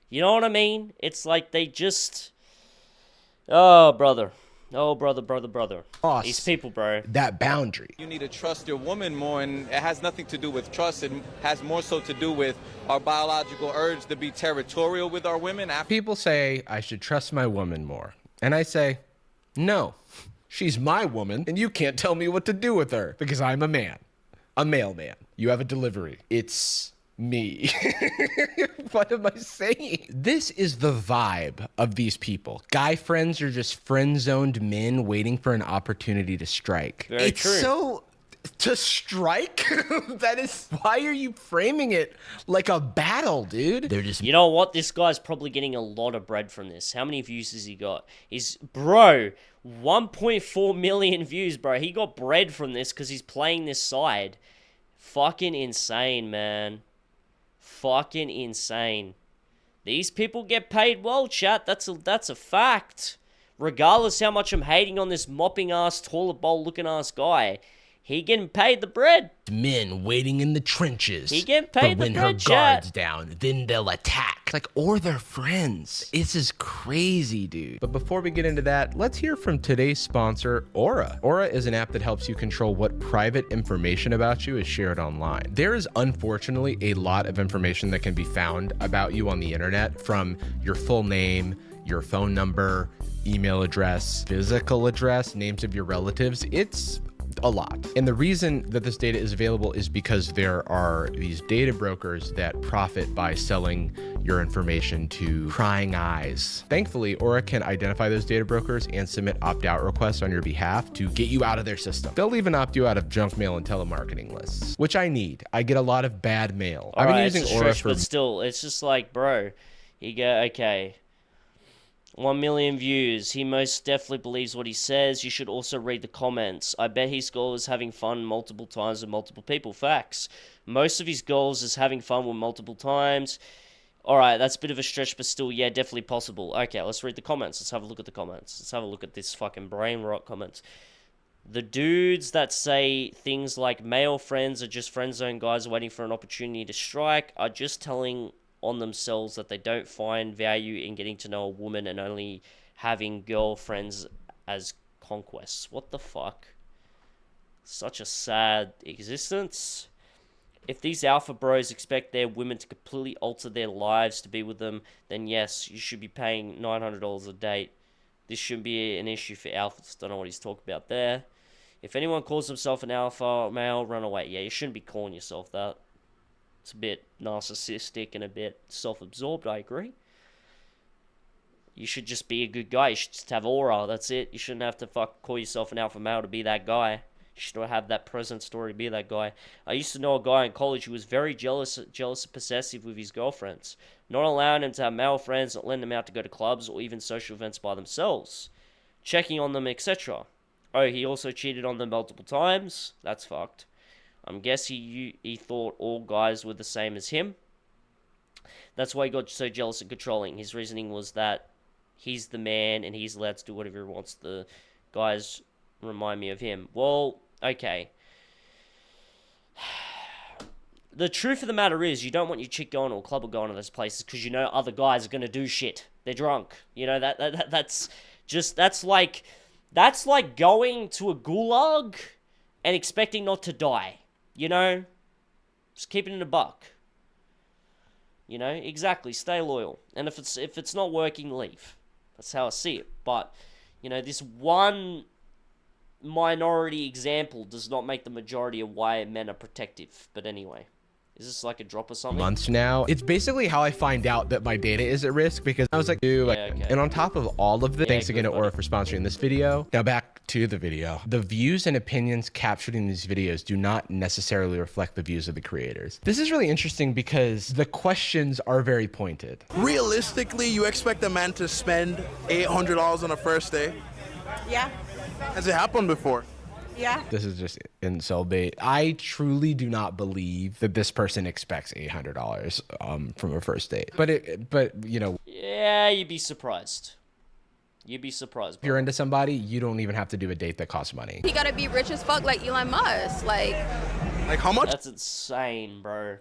You know what I mean? It's like they just... Oh, brother. Oh, brother. These people, bro. That boundary. You need to trust your woman more, and it has nothing to do with trust. It has more so to do with our biological urge to be territorial with our women. People say I should trust my woman more. And I say, no. She's my woman, and you can't tell me what to do with her because I'm a man. A mailman. You have a delivery. It's me. What am I saying? This is the vibe of these people. Guy friends are just friend-zoned men waiting for an opportunity to strike. Very true. So to strike? That is, why are you framing it like a battle, dude? They're just... You know what? This guy's probably getting a lot of bread from this. How many views has he got? Bro, 1.4 million views, bro. He got bread from this because he's playing this side. Fucking insane, man. Fucking insane. These people get paid well, chat. That's a fact. Regardless how much I'm hating on this mopping ass, toilet bowl looking ass guy, he getting paid the bread. Men waiting in the trenches. He getting paid but the when bread, her chat. guard's down, then they'll attack. Like, or they're friends. This is crazy, dude. But before we get into that, let's hear from today's sponsor, Aura. Aura is an app that helps you control what private information about you is shared online. There is unfortunately a lot of information that can be found about you on the internet, from your full name, your phone number, email address, physical address, names of your relatives. It's a lot. And the reason that this data is available is because there are these data brokers that profit by selling your information to prying eyes. Thankfully, Aura can identify those data brokers and submit opt-out requests on your behalf to get you out of their system. They'll even opt you out of junk mail and telemarketing lists, which I need. I get a lot of bad mail. I've been using Aura for... But still, it's just like, bro, you go, okay, 1 million views. He most definitely believes what he says. You should also read the comments. I bet his goal is having fun multiple times with multiple people. Facts. Most of his goals is having fun with multiple times. Alright, that's a bit of a stretch, but still, yeah, definitely possible. Okay, let's read the comments. Let's have a look at the comments. Let's have a look at this fucking brain rot comments. The dudes that say things like male friends are just friend zone guys waiting for an opportunity to strike are just telling on themselves that they don't find value in getting to know a woman and only having girlfriends as conquests. What the fuck? Such a sad existence. If these alpha bros expect their women to completely alter their lives to be with them, then yes, you should be paying $900 a date. This shouldn't be an issue for alphas. Don't know what he's talking about there. If anyone calls himself an alpha male, run away. Yeah, you shouldn't be calling yourself that. It's a bit narcissistic and a bit self-absorbed, I agree. You should just be a good guy. You should just have aura, that's it. You shouldn't have to call yourself an alpha male to be that guy. You should have that present story to be that guy. I used to know a guy in college who was very jealous and possessive with his girlfriends. Not allowing him to have male friends, not letting them out to go to clubs or even social events by themselves. Checking on them, etc. Oh, he also cheated on them multiple times? That's fucked. I'm guessing he thought all guys were the same as him. That's why he got so jealous and controlling. His reasoning was that he's the man and he's allowed to do whatever he wants. The guys remind me of him. Well, okay. The truth of the matter is, you don't want your chick going to a club or going to those places because you know other guys are going to do shit. They're drunk. You know, that's like going to a gulag and expecting not to die. You know? Just keep it in a buck. You know? Exactly. Stay loyal. And if it's not working, leave. That's how I see it. But, you know, this one minority example does not make the majority of why men are protective. But anyway, is this like a drop or something? Months now. It's basically how I find out that my data is at risk, because I was like, dude, okay. And on top of all of this, thanks good again to buddy. Aura for sponsoring this video. Now back to the video. The views and opinions captured in these videos do not necessarily reflect the views of the creators. This is really interesting because the questions are very pointed. Realistically, you expect a man to spend $800 on a first date? Yeah. Has it happened before? Yeah. This is just incel bait. I truly do not believe that this person expects $800 from a first date. But you know, Yeah, you'd be surprised. You'd be surprised. if you're into somebody, you don't even have to do a date that costs money. He gotta be rich as fuck like Elon Musk. Like how much? That's insane, bro.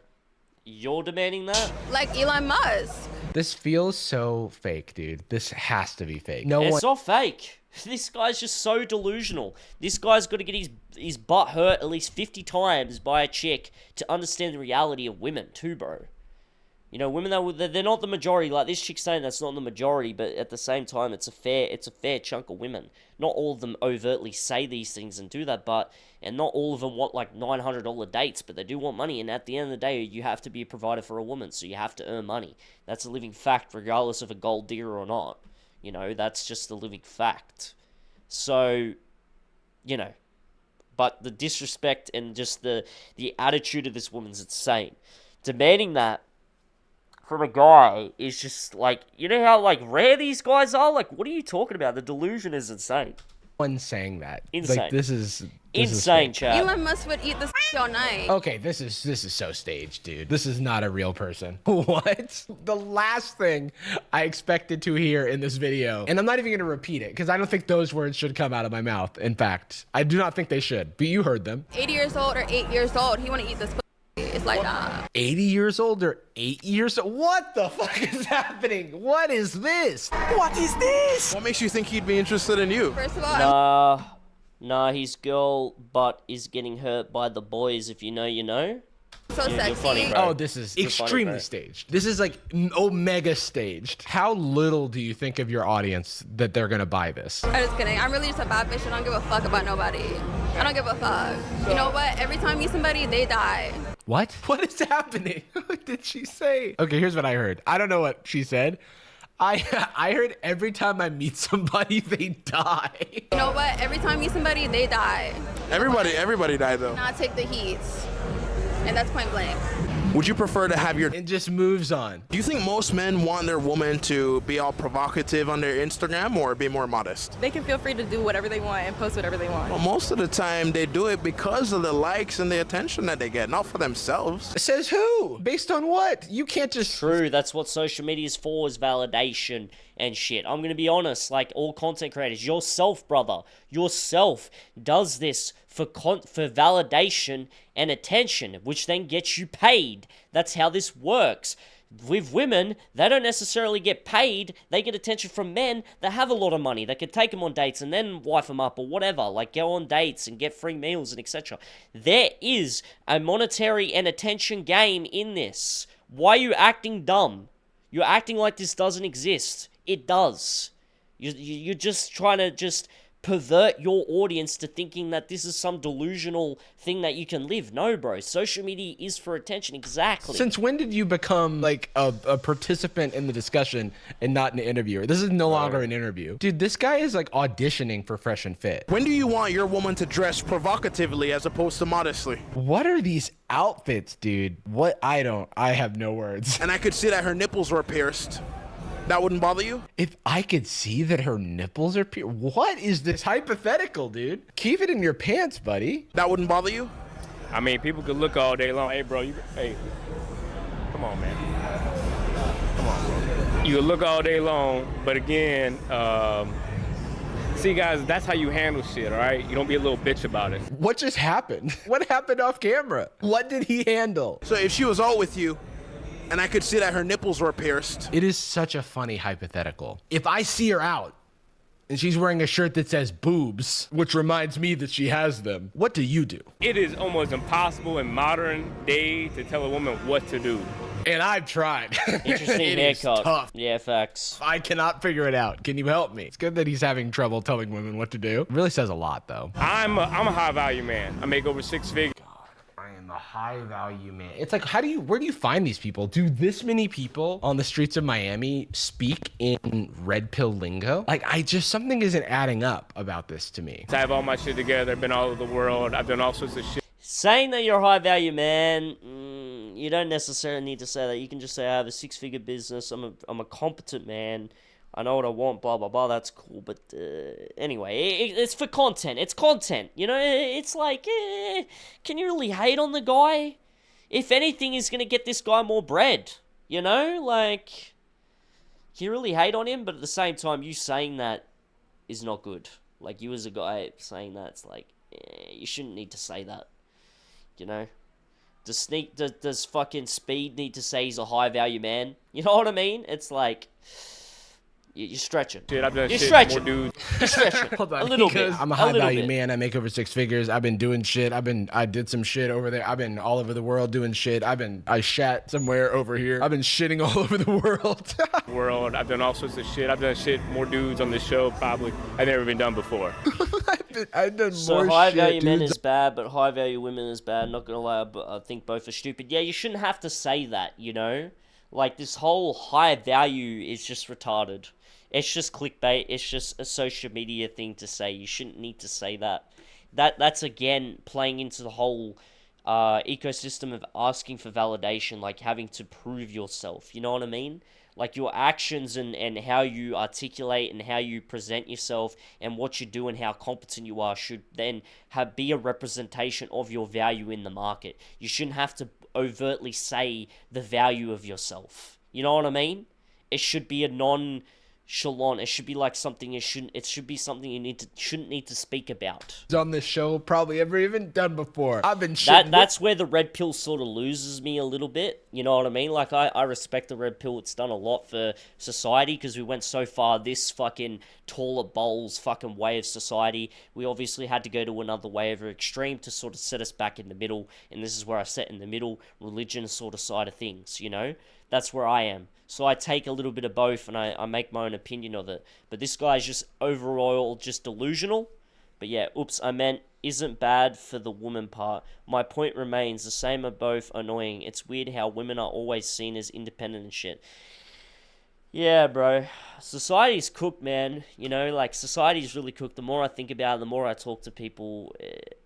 You're demanding that? Like Elon Musk. This feels so fake, dude. This has to be fake. No one. It's not fake. This guy's just so delusional. This guy's got to get his butt hurt at least 50 times by a chick to understand the reality of women too, bro. You know, women, they're not the majority. Like, this chick's saying that's not the majority, but at the same time, it's a fair chunk of women. Not all of them overtly say these things and do that, and not all of them want, like, $900 dates, but they do want money, and at the end of the day, you have to be a provider for a woman, so you have to earn money. That's a living fact, regardless of a gold digger or not. You know, that's just a living fact. So, you know, but the disrespect and just the attitude of this woman's insane. Demanding that from a guy is just like, you know how like rare these guys are? Like, what are you talking about? The delusion is insane. One saying that. Insane. Like, this is Insane, chat. Elon Musk would eat this all night. Okay, this is so staged, dude. This is not a real person. What? The last thing I expected to hear in this video, and I'm not even gonna repeat it because I don't think those words should come out of my mouth. In fact, I do not think they should. But you heard them. 80 years old or 8 years old, he wanna eat this pussy. It's like, nah. 80 years old or 8 years old? What the fuck is happening? What is this? What is this? What makes you think he'd be interested in you? First of all, Nah, his girl butt is getting hurt by the boys, if you know, you know. I'm so You're sexy. funny, bro. Oh, this is You're funny, extremely bro. staged. This is like omega staged. How little do you think of your audience that they're gonna buy this? I'm just kidding. I'm really just a bad bitch and I don't give a fuck about nobody. I don't give a fuck. You know what? Every time I meet somebody, they die. What? What is happening? What did she say? Okay, here's what I heard. I don't know what she said. I heard every time I meet somebody, they die. You know what? Every time I meet somebody, they die. Everybody died though. Not take the heat. And that's point blank. Would you prefer to have your... And just moves on. Do you think most men want their woman to be all provocative on their Instagram or be more modest? They can feel free to do whatever they want and post whatever they want. Well, most of the time they do it because of the likes and the attention that they get, not for themselves. Says who? Based on what? You can't just... True, that's what social media is for, is validation and shit. I'm gonna be honest, like all content creators, yourself, brother, yourself does this for validation and attention, which then gets you paid. That's how this works. With women, they don't necessarily get paid. They get attention from men that have a lot of money. They can take them on dates and then wife them up or whatever. Like go on dates and get free meals and etc. There is a monetary and attention game in this. Why are you acting dumb? You're acting like this doesn't exist. It does. You're just trying to just pervert your audience to thinking that this is some delusional thing that you can live. No, bro. Social media is for attention. Exactly. Since when did you become like a participant in the discussion and not an interviewer? This is no longer an interview. Dude, this guy is like auditioning for Fresh and Fit. When do you want your woman to dress provocatively as opposed to modestly? What are these outfits, dude? What? I have no words. And I could see that her nipples were pierced. That wouldn't bother you? If I could see that her nipples are what is this hypothetical, dude? Keep it in your pants, buddy. That wouldn't bother you? I mean, people could look all day long. Hey, bro, hey, come on, man. Come on, bro. You could look all day long, but again, see, guys, that's how you handle shit, all right? You don't be a little bitch about it. What just happened? What happened off camera? What did he handle? So if she was out with you, and I could see that her nipples were pierced. It is such a funny hypothetical. If I see her out and she's wearing a shirt that says boobs, which reminds me that she has them, what do you do? It is almost impossible in modern day to tell a woman what to do. And I've tried. Interesting It is haircut. tough. Yeah, facts. I cannot figure it out. Can you help me? It's good that he's having trouble telling women what to do. It really says a lot, though. I'm a high value man. I make over 6 figures. I am a high value man. It's like, where do you find these people? Do this many people on the streets of Miami speak in red pill lingo? Like, something isn't adding up about this to me. I have all my shit together. Been all over the world. I've done all sorts of shit. Saying that you're a high value man, you don't necessarily need to say that. You can just say, I have a 6-figure business. I'm a competent man. I know what I want, blah, blah, blah. That's cool. But anyway, it's for content. It's content. You know, it's like, can you really hate on the guy? If anything is going to get this guy more bread, you know? Like, can you really hate on him? But at the same time, you saying that is not good. Like, you as a guy saying that, it's like, you shouldn't need to say that. You know? Does fucking Speed need to say he's a high value man? You know what I mean? It's like, you're stretching. Shit, I've done You're shit stretching. more dudes. You're stretching. Hold on, a little bit. I'm a high value bit. man. I make over 6 figures. I've been doing shit. I did some shit over there. I've been all over the world doing shit. I shat somewhere over here. I've been shitting all over the world. I've done all sorts of shit. I've done shit more dudes on this show probably I've never been done before. I've done So more high shit, value men dude. is bad, but high value women is bad. Not gonna lie, but I think both are stupid. Yeah, you shouldn't have to say that, you know? Like, this whole high value is just retarded. It's just clickbait. It's just a social media thing to say. You shouldn't need to say that. That's again playing into the whole ecosystem of asking for validation, like having to prove yourself. You know what I mean? Like, your actions and how you articulate and how you present yourself and what you do and how competent you are should then be a representation of your value in the market. You shouldn't have to overtly say the value of yourself. You know what I mean? It should be a nonchalant. It should be like something it should be something you shouldn't need to speak about. On this show, probably ever even done before. I've been shitting. That's where the red pill sort of loses me a little bit. You know what I mean? Like, I respect the red pill. It's done a lot for society because we went so far this fucking taller bowls fucking way of society. We obviously had to go to another way of extreme to sort of set us back in the middle. And this is where I set in the middle, religion sort of side of things, you know? That's where I am. So I take a little bit of both and I make my own opinion of it. But this guy's just overall just delusional. But yeah, oops, I meant isn't bad for the woman part. My point remains the same are both annoying. It's weird how women are always seen as independent and shit. Yeah, bro. Society's cooked, man. You know, like, society's really cooked. The more I think about it, the more I talk to people,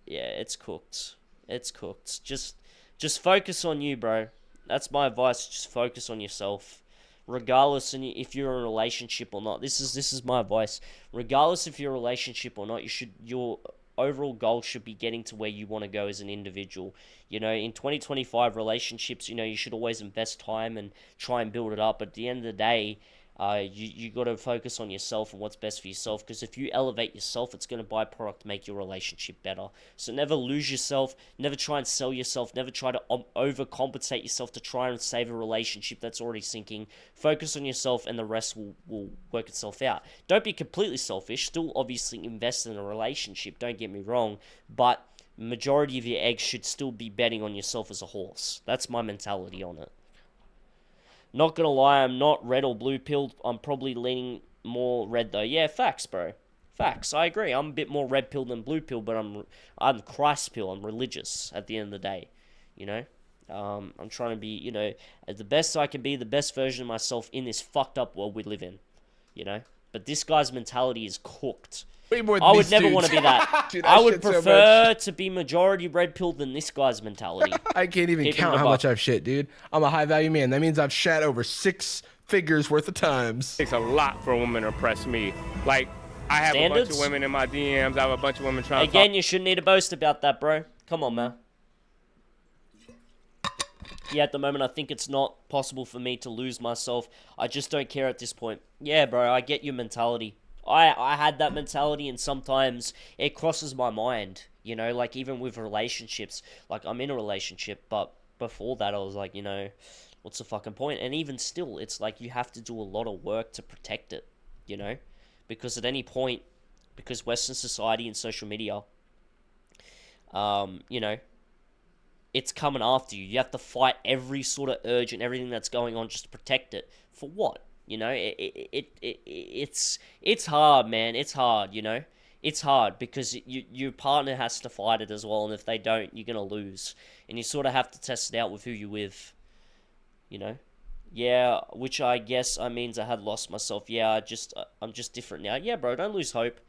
yeah, it's cooked. It's cooked. Just focus on you, bro. That's my advice. Just focus on yourself. Regardless if you're in a relationship or not. This is my advice. Regardless if you're in a relationship or not, your overall goal should be getting to where you want to go as an individual. You know, in 2025 relationships, you know, you should always invest time and try and build it up. But at the end of the day, you got to focus on yourself and what's best for yourself, because if you elevate yourself, it's going to byproduct make your relationship better. So never lose yourself, never try and sell yourself, never try to overcompensate yourself to try and save a relationship that's already sinking. Focus on yourself and the rest will work itself out. Don't be completely selfish, still obviously invest in a relationship, don't get me wrong, but majority of your eggs should still be betting on yourself as a horse. That's my mentality on it. Not gonna lie, I'm not red or blue pilled. I'm probably leaning more red though. Yeah, facts, bro. Facts. I agree. I'm a bit more red pilled than blue pilled, but I'm Christ pilled. I'm religious at the end of the day. You know, I'm trying to be, you know, the best I can be, the best version of myself in this fucked up world we live in. You know, but this guy's mentality is cooked. Way more than I would these never dudes. want to be that. Dude, I would shit so prefer much. to be majority red pilled than this guy's mentality. I can't even Keep it count in how the much buck. I've shit, dude. I'm a high value man. That means I've shat over 6 figures worth of times. It takes a lot for a woman to impress me. Like, I have a bunch Standards? of women in my DMs. I have a bunch of women trying to Again, you shouldn't need to boast about that, bro. Come on, man. Yeah, at the moment, I think it's not possible for me to lose myself. I just don't care at this point. Yeah, bro, I get your mentality. I had that mentality, and sometimes it crosses my mind, you know, like, even with relationships. Like, I'm in a relationship, but before that, I was like, you know, what's the fucking point? And even still, it's like you have to do a lot of work to protect it, you know? Because at any point, because Western society and social media, you know, it's coming after you. You have to fight every sort of urge and everything that's going on just to protect it. For what? You know, it's hard, man. It's hard, you know. It's hard because your partner has to fight it as well, and if they don't, you're going to lose. And you sort of have to test it out with who you're with, you know. Yeah, which I guess means I had lost myself. Yeah, I'm just different now. Yeah, bro, don't lose hope.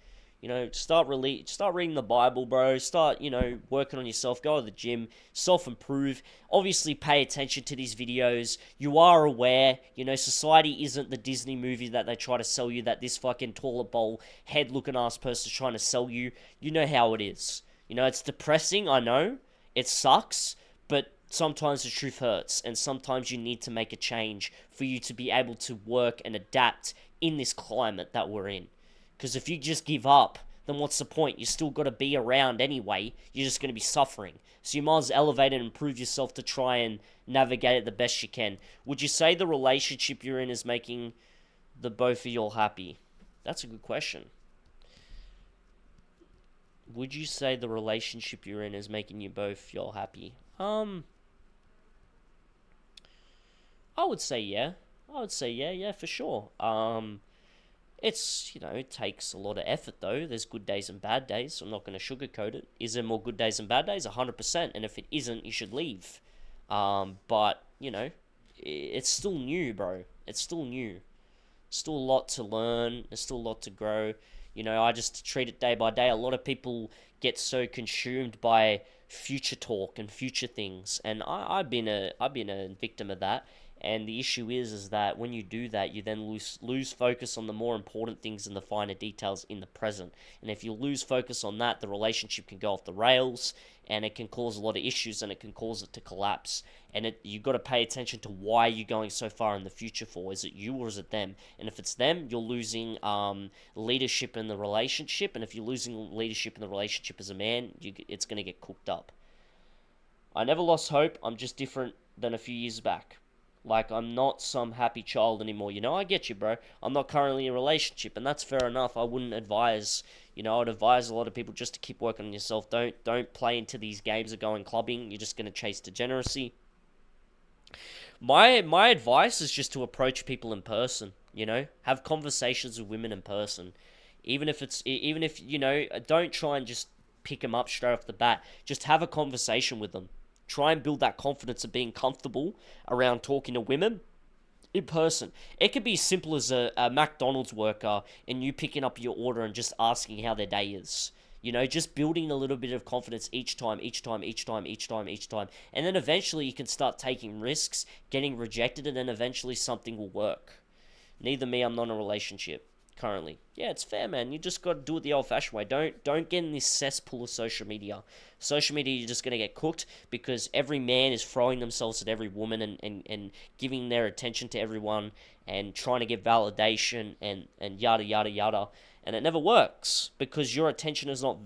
You know, start reading the Bible, bro. Start, you know, working on yourself. Go to the gym. Self-improve. Obviously, pay attention to these videos. You are aware, you know, society isn't the Disney movie that they try to sell you, that this fucking toilet bowl, head-looking ass person's trying to sell you. You know how it is. You know, it's depressing, I know. It sucks, but sometimes the truth hurts, and sometimes you need to make a change for you to be able to work and adapt in this climate that we're in. Because if you just give up, then what's the point? You still got to be around anyway. You're just going to be suffering. So you might as well elevate and improve yourself to try and navigate it the best you can. Would you say the relationship you're in is making the both of you all happy? That's a good question. Would you say the relationship you're in is making you both y'all happy? I would say yeah. Yeah, for sure. It's, you know, it takes a lot of effort, though. There's good days and bad days. I'm not going to sugarcoat it. Is there more good days and bad days? 100%. And if it isn't, you should leave. But, you know, it's still new, bro. It's still new. Still a lot to learn. There's still a lot to grow. You know, I just treat it day by day. A lot of people get so consumed by future talk and future things. And I've been a victim of that. And the issue is that when you do that, you then lose focus on the more important things and the finer details in the present. And if you lose focus on that, the relationship can go off the rails, and it can cause a lot of issues, and it can cause it to collapse. And you've got to pay attention to why you're going so far in the future for. Is it you or is it them? And if it's them, you're losing leadership in the relationship. And if you're losing leadership in the relationship as a man, it's going to get cooked up. I never lost hope. I'm just different than a few years back. Like, I'm not some happy child anymore. You know, I get you, bro. I'm not currently in a relationship, and that's fair enough. I wouldn't advise, you know, I'd advise a lot of people just to keep working on yourself. Don't play into these games of going clubbing. You're just going to chase degeneracy. My advice is just to approach people in person, you know? Have conversations with women in person. Even if, you know, don't try and just pick them up straight off the bat. Just have a conversation with them. Try and build that confidence of being comfortable around talking to women in person. It could be as simple as a McDonald's worker and you picking up your order and just asking how their day is. You know, just building a little bit of confidence each time. And then eventually you can start taking risks, getting rejected, and then eventually something will work. Neither me, I'm not in a relationship currently. Yeah, it's fair, man. You just got to do it the old-fashioned way. Don't get in this cesspool of social media. Social media, you're just going to get cooked because every man is throwing themselves at every woman and giving their attention to everyone and trying to get validation and yada, yada, yada. And it never works because your attention is not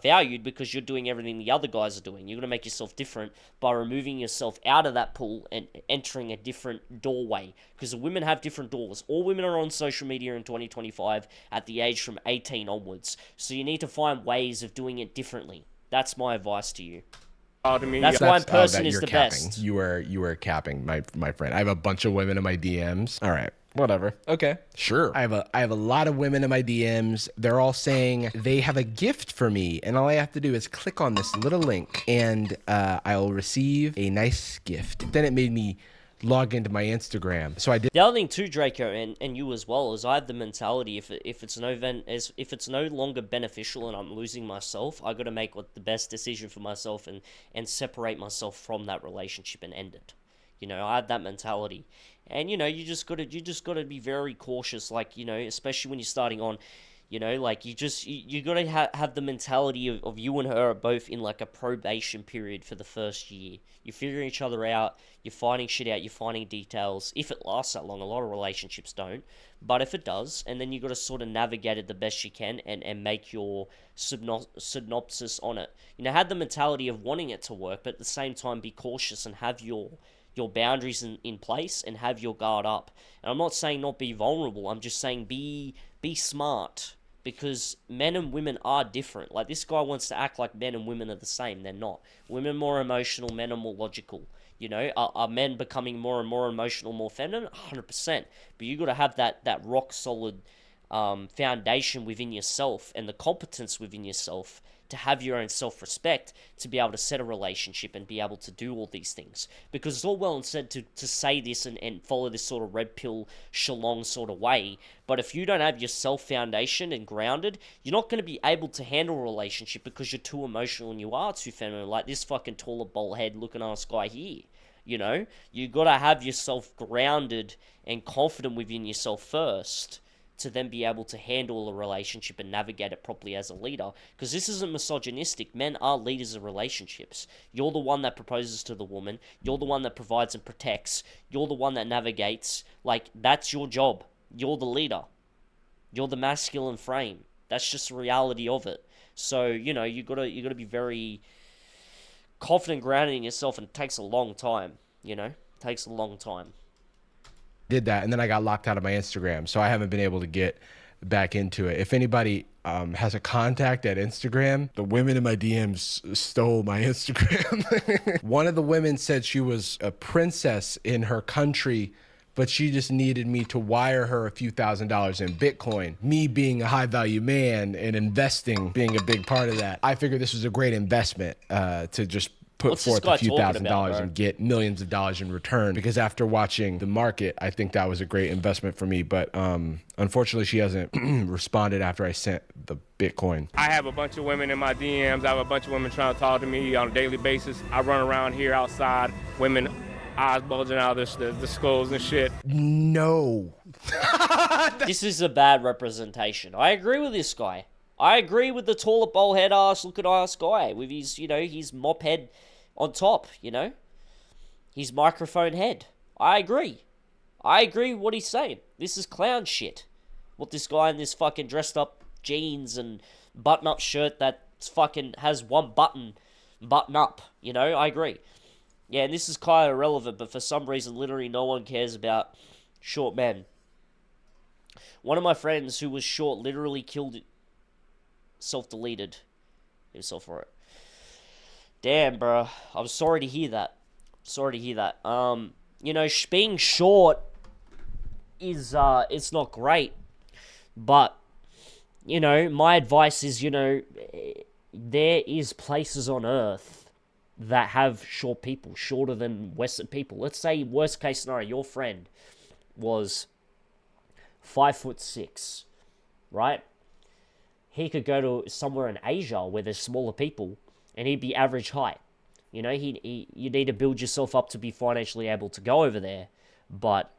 valued because you're doing everything the other guys are doing. You're going to make yourself different by removing yourself out of that pool and entering a different doorway. Because women have different doors. All women are on social media in 2025 at the age from 18 onwards. So you need to find ways of doing it differently. That's my advice to you. That's why in person is the best. You were capping, my friend. I have a bunch of women in my DMs. All right. Whatever. Okay. Sure. I have a lot of women in my DMs. They're all saying they have a gift for me, and all I have to do is click on this little link, and I'll receive a nice gift. Then it made me log into my Instagram. So I did. The other thing too, Draco, and you as well, is I have the mentality if it's no longer beneficial and I'm losing myself, I got to make the best decision for myself and separate myself from that relationship and end it. You know, I have that mentality. And, you know, you just gotta be very cautious, like, you know, especially when you're starting on, you know, like, you gotta have the mentality of you and her are both in, like, a probation period for the first year. You're figuring each other out, you're finding shit out, you're finding details. If it lasts that long, a lot of relationships don't, but if it does, and then you gotta sort of navigate it the best you can and make your synopsis on it. You know, have the mentality of wanting it to work, but at the same time be cautious and have your boundaries in place and have your guard up. And I'm not saying not be vulnerable. I'm just saying be smart. because men and women are different. Like, this guy wants to act like men and women are the same. They're not. Women are more emotional, men are more logical. You know, are men becoming more and more emotional, more feminine? 100%. But you got to have that rock solid foundation within yourself and the competence within yourself to have your own self-respect to be able to set a relationship and be able to do all these things. Because it's all well and said to say this and follow this sort of red pill shalong sort of way, but if you don't have your self-foundation and grounded, you're not going to be able to handle a relationship because you're too emotional and you are too feminine, like this fucking taller, bald head looking ass guy here. You know, you got to have yourself grounded and confident within yourself first to then be able to handle a relationship and navigate it properly as a leader. Because this isn't misogynistic. Men are leaders of relationships. You're the one that proposes to the woman. You're the one that provides and protects. You're the one that navigates. Like, that's your job. You're the leader. You're the masculine frame. That's just the reality of it. So, you know, you gotta be very confident, grounded in yourself, and it takes a long time, you know? It takes a long time. Did that, and then I got locked out of my Instagram, so I haven't been able to get back into it. If anybody has a contact at Instagram, the women in my DMs stole my Instagram. One of the women said she was a princess in her country, but she just needed me to wire her a few $1,000s in Bitcoin. Me being a high value man and investing being a big part of that, I figured this was a great investment to just put forth a few $1,000s and get millions of dollars in return. Because after watching the market, I think that was a great investment for me. But unfortunately, she hasn't responded after I sent the Bitcoin. I have a bunch of women in my DMs. I have a bunch of women trying to talk to me on a daily basis. I run around here outside, women eyes bulging out of the skulls and shit. No. This is a bad representation. I agree with this guy. I agree with the taller, bald head ass looking ass guy with his, you know, his mop head on top, you know? His microphone head. I agree. I agree with what he's saying. This is clown shit. What this guy in this fucking dressed up jeans and button up shirt that fucking has one button up, you know? I agree. Yeah, and this is kind of irrelevant, but for some reason, literally no one cares about short men. One of my friends who was short literally killed it. Self-deleted himself for it. Damn, bro. I'm sorry to hear that. You know, being short is, it's not great. But, you know, my advice is, you know, there is places on Earth that have short people, shorter than Western people. Let's say, worst case scenario, your friend was 5'6", right? He could go to somewhere in Asia where there's smaller people, and he'd be average height. You know, you need to build yourself up to be financially able to go over there. But,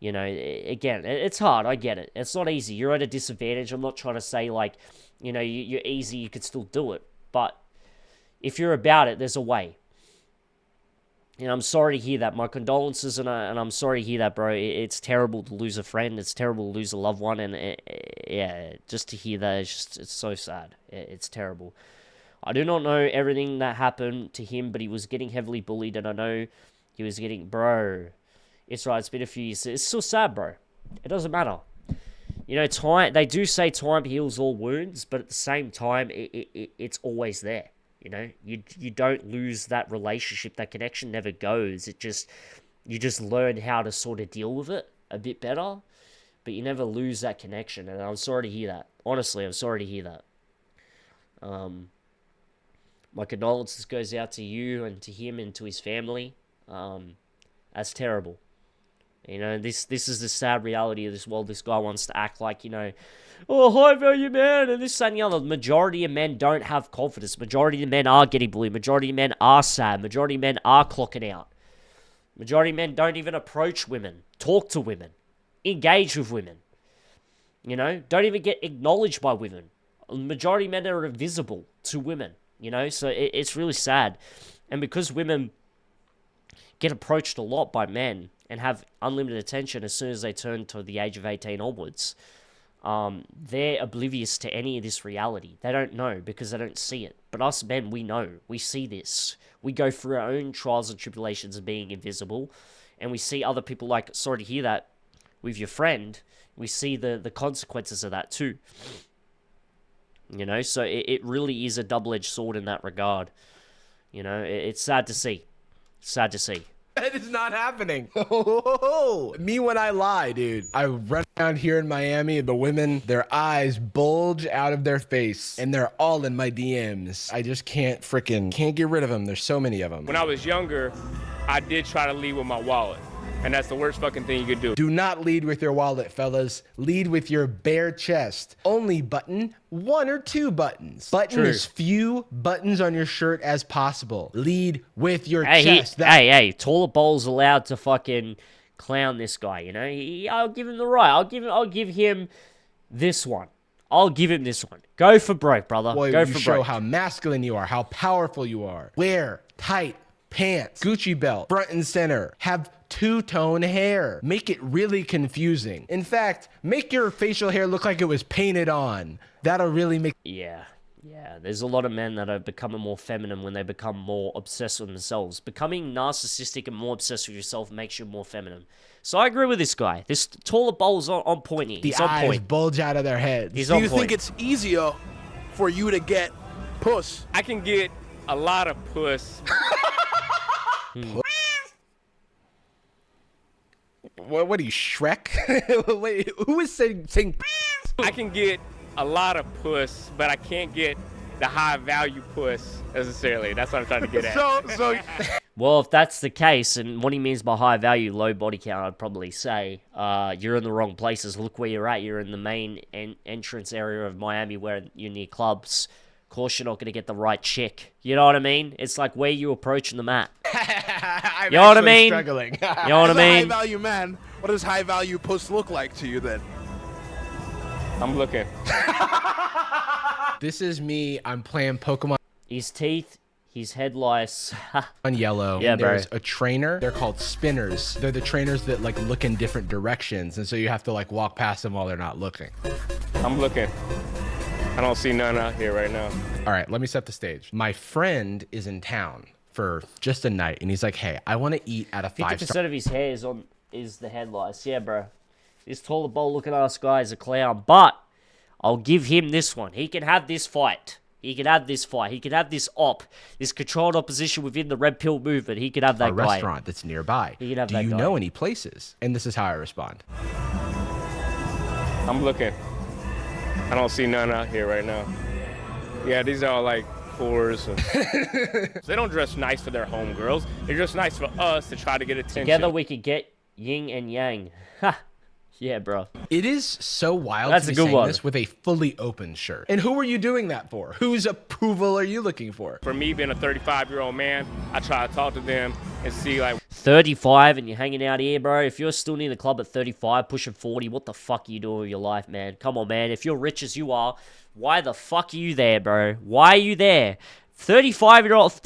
you know, again, it's hard. I get it. It's not easy. You're at a disadvantage. I'm not trying to say, like, you know, you're easy, you could still do it. But if you're about it, there's a way. And I'm sorry to hear that. My condolences, and I'm sorry to hear that, bro. It's terrible to lose a friend. It's terrible to lose a loved one. And, yeah, just to hear that, it's so sad. It's terrible. I do not know everything that happened to him, but he was getting heavily bullied, and I know he was getting... Bro, it's right, it's been a few years. It's still sad, bro. It doesn't matter. You know, time. They do say time heals all wounds, but at the same time, it's always there. You know, you don't lose that relationship. That connection never goes. You just learn how to sort of deal with it a bit better, but you never lose that connection. And I'm sorry to hear that. Honestly, I'm sorry to hear that. My condolences goes out to you and to him and to his family. That's terrible. You know, this is the sad reality of this world. This guy wants to act like, you know, oh, high value man, and this, that, and the other. The majority of men don't have confidence. Majority of men are getting bullied. Majority of men are sad. Majority of men are clocking out. Majority of men don't even approach women, talk to women, engage with women. You know, don't even get acknowledged by women. Majority of men are invisible to women, you know, so it's really sad. And because women get approached a lot by men and have unlimited attention as soon as they turn to the age of 18 onwards, they're oblivious to any of this reality. They don't know because they don't see it. But us men, we know. We see this. We go through our own trials and tribulations of being invisible, and we see other people, like, sorry to hear that with your friend, we see the consequences of that too. You know, so it really is a double-edged sword in that regard. You know, it's sad to see. Sad to see. That is not happening. Me when I lie, dude. I run around here in Miami, the women, their eyes bulge out of their face, and they're all in my DMs. I just can't get rid of them. There's so many of them. When I was younger, I did try to lead with my wallet. And that's the worst fucking thing you could do. Do not lead with your wallet, fellas. Lead with your bare chest. Only button 1 or 2 buttons. Button True. as few buttons on your shirt as possible. Lead with your Hey, chest. hey, Toilet Bowl's allowed to fucking clown this guy, you know? I'll give him the right. I'll give him this one. I'll give him this one. Go for broke, brother. Boy, Go you for show broke. how masculine you are, how powerful you are. Wear tight pants, Gucci belt, front and center. Have two-tone hair. Make it really confusing. In fact, make your facial hair look like it was painted on. That'll really make... Yeah. There's a lot of men that are becoming more feminine when they become more obsessed with themselves. Becoming narcissistic and more obsessed with yourself makes you more feminine. So I agree with this guy. This Toilet Bowl's on point here. The He's on eyes point. bulge out of their heads. He's Do on you point. think it's easier for you to get puss? I can get a lot of puss. What are you, Shrek? Wait, who is saying I can get a lot of puss, but I can't get the high value puss necessarily. That's what I'm trying to get at. So Well, if that's the case, and what he means by high value, low body count, I'd probably say you're in the wrong places. Look where you're at. You're in the main entrance area of Miami where you're near clubs. Of course, you're not going to get the right chick. You know what I mean? It's like where you approaching the map. I'm You know what I actually mean? struggling. You know what I as a high mean? value man, what does high value puss look like to you then? I'm looking. This is me. I'm playing Pokemon His teeth, his head lice. on yellow. Yeah, and bro. there's a trainer. They're called spinners. They're the trainers that like look in different directions, and so you have to like walk past them while they're not looking. I'm looking. I don't see none out here right now. All right, let me set the stage. My friend is in town for just a night, and he's like, "Hey, I want to eat at a 5-star." 50% of his hair is the head lice. Yeah, bro. This Toilet Bowl looking ass guy is a clown, but I'll give him this one. He can have this fight. He can have this fight. He can have this this controlled opposition within the Red Pill movement. He can have that A guy. restaurant that's nearby. You can have Do that you guy. know any places? And this is how I respond. I'm looking. I don't see none out here right now. Yeah, these are all like 4s. They don't dress nice for their homegirls. They dress nice for us to try to get attention. Together we could get yin and yang. Ha! Yeah, bro. It is so wild That's to a be good saying one. this with a fully open shirt. And who are you doing that for? Whose approval are you looking for? For me being a 35-year-old man, I try to talk to them and see like 35 and you're hanging out here, bro. If you're still near the club at 35, pushing 40, what the fuck are you doing with your life, man? Come on, man. If you're rich as you are, why the fuck are you there, bro? Why are you there? 35-year-old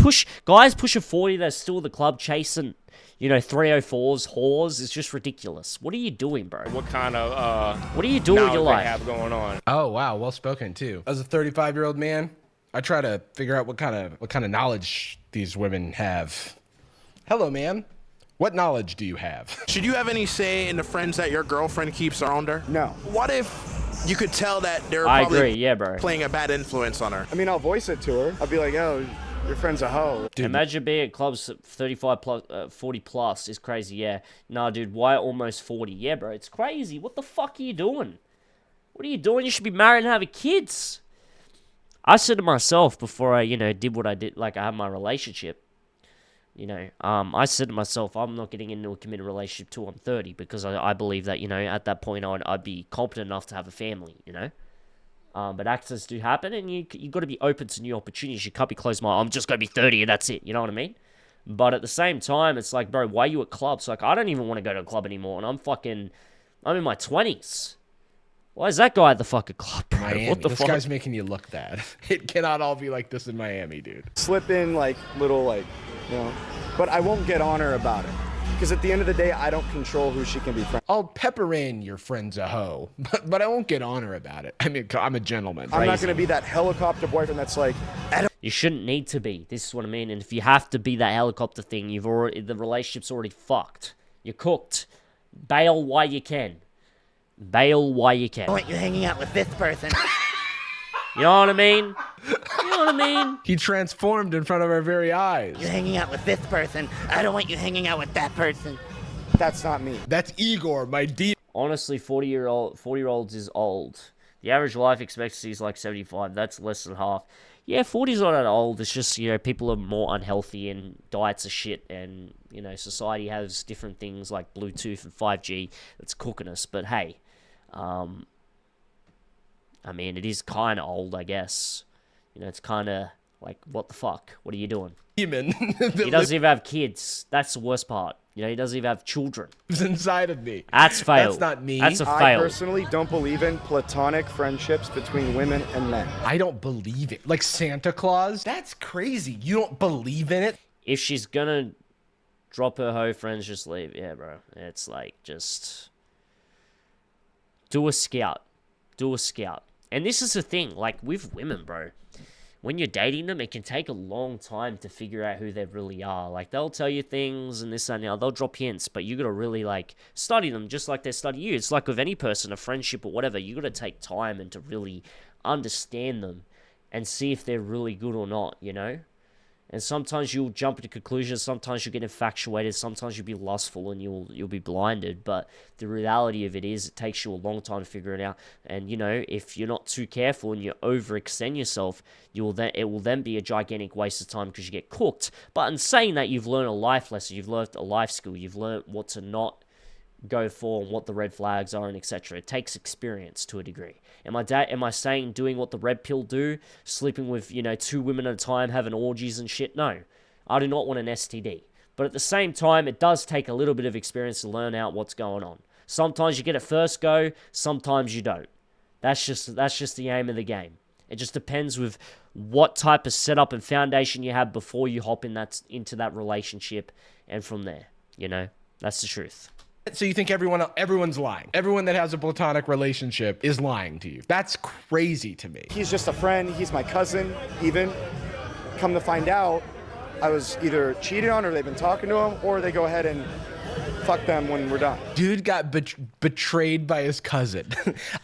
guys pushing 40 that's still at the club chasing, 304s, whores is just ridiculous. What are you doing, bro? what kind of What are you doing with your knowledge they life? have going on. Oh wow, well spoken too. As a 35-year-old man, I try to figure out what kind of knowledge these women have. Hello, ma'am. What knowledge do you have? Should you have any say in the friends that your girlfriend keeps around her? No. What if you could tell that they're I probably agree, yeah, bro. playing a bad influence on her? I mean, I'll voice it to her. I'll be like, oh, your friend's a hoe. Dude. Imagine being at clubs 35 plus, 40 plus is crazy, yeah. Nah, dude, why almost 40? Yeah, bro, it's crazy. What the fuck are you doing? What are you doing? You should be married and having kids. I said to myself before I, did what I did, like I had my relationship, I said to myself, I'm not getting into a committed relationship till I'm 30 because I believe that, at that point I'd be competent enough to have a family, But accidents do happen, and you got to be open to new opportunities. You can't be closed-minded. I'm just going to be 30, and that's it. You know what I mean? But at the same time, it's like, bro, why are you at clubs? Like, I don't even want to go to a club anymore, and I'm in my 20s. Why is that guy at the fucking club, bro? Miami. What the This fuck? guy's making you look bad. It cannot all be like this in Miami, dude. Slip in little but I won't get on her about it. Because at the end of the day, I don't control who she can be friends. I'll pepper in your friend's a hoe, but I won't get on her about it. I mean, I'm a gentleman. I'm not going to be that helicopter boyfriend that's like, You shouldn't need to be. This is what I mean. And if you have to be that helicopter thing, the relationship's already fucked. You're cooked. Bail while you can. Bail while you can. I want you hanging out with this person. You know what I mean? You know what I mean? He transformed in front of our very eyes. You're hanging out with this person. I don't want you hanging out with that person. That's not me. That's Igor, my demon. Honestly, 40-year-olds is old. The average life expectancy is like 75. That's less than half. Yeah, 40's not that old. It's just, people are more unhealthy and diets are shit. And, society has different things like Bluetooth and 5G that's cooking us. But hey, it is kind of old, I guess. It's kind of like, what the fuck? What are you doing? Demon. He doesn't even have kids. That's the worst part. He doesn't even have children. It's inside of me. That's fail. That's not me. That's a I fail. personally don't believe in platonic friendships between women and men. I don't believe it. Like Santa Claus? That's crazy. You don't believe in it? If she's gonna drop her hoe friends, just leave. Yeah, bro. It's like, just do a scout. Do a scout. And this is the thing, like with women, bro. When you're dating them, it can take a long time to figure out who they really are. Like, they'll tell you things and this, that, and the other. They'll drop hints, but you got to really, study them just like they study you. It's like with any person, a friendship or whatever. You got to take time and to really understand them and see if they're really good or not, And sometimes you'll jump into conclusions. Sometimes you'll get infatuated. Sometimes you'll be lustful and you'll be blinded. But the reality of it is, it takes you a long time to figure it out. And if you're not too careful and you overextend yourself, it will then be a gigantic waste of time because you get cooked. But in saying that, you've learned a life lesson. You've learned a life skill. You've learned what to not go for and what the red flags are and etc. It takes experience to a degree. Am I saying doing what the red pill do, sleeping with 2 women at a time, having orgies and shit? No, I do not want an STD. But at the same time, it does take a little bit of experience to learn out what's going on. Sometimes you get it first go, sometimes you don't. That's just the aim of the game. It just depends with what type of setup and foundation you have before you hop into that relationship, and from there, that's the truth. So you think everyone's lying? Everyone that has a platonic relationship is lying to you? That's crazy to me. He's just a friend. He's my cousin, even. Come to find out, I was either cheated on, or they've been talking to him, or they go ahead and fuck them when we're done. Dude got betrayed by his cousin.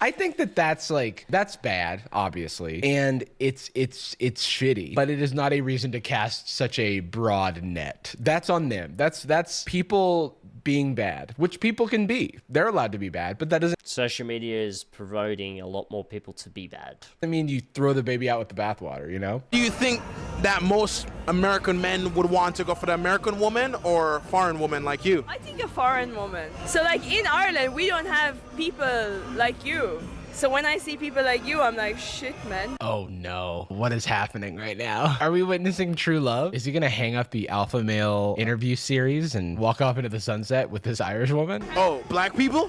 I think that's bad, obviously, and it's shitty. But it is not a reason to cast such a broad net. That's on them. That's people being bad, which people can be. They're allowed to be bad, but that doesn't. Social media is promoting a lot more people to be bad. I mean, you throw the baby out with the bathwater, Do you think that most American men would want to go for the American woman or foreign woman like you? I think a foreign woman. So in Ireland, we don't have people like you. So when I see people like you, I'm like, shit, man. Oh no. What is happening right now? Are we witnessing true love? Is he gonna hang up the alpha male interview series and walk off into the sunset with this Irish woman? Oh, black people?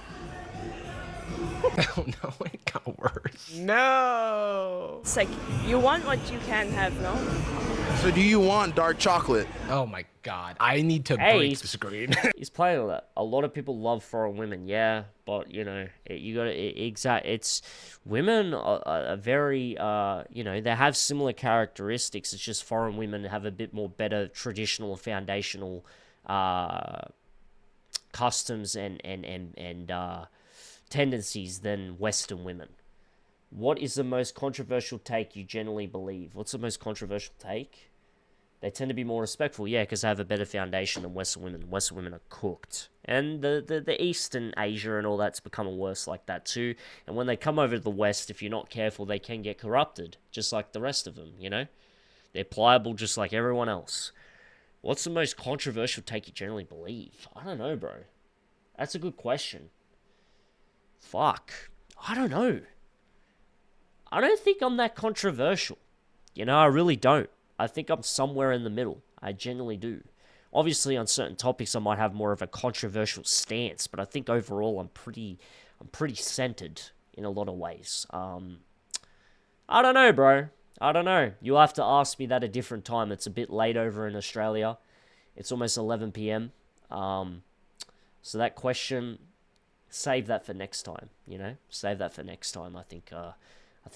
Oh no, it got worse. No. It's like, you want what you can have, no? So do you want dark chocolate? Oh my god. I need to break the screen. He's playing on that. A lot of people love foreign women, yeah, but it's women are very they have similar characteristics. It's just foreign women have a bit more better traditional and foundational customs and tendencies than Western women. What is the most controversial take you generally believe? What's the most controversial take? They tend to be more respectful, yeah, because they have a better foundation than Western women. Western women are cooked. And the East and Asia and all that's becoming worse like that too. And when they come over to the West, if you're not careful, they can get corrupted, just like the rest of them, They're pliable just like everyone else. What's the most controversial take you generally believe? I don't know, bro. That's a good question. Fuck. I don't know. I don't think I'm that controversial. I really don't. I think I'm somewhere in the middle. I genuinely do. Obviously, on certain topics, I might have more of a controversial stance, but I think overall, I'm pretty centered in a lot of ways. I don't know, bro. I don't know. You'll have to ask me that a different time. It's a bit late over in Australia. It's almost 11 p.m. So that question, save that for next time. Save that for next time. I think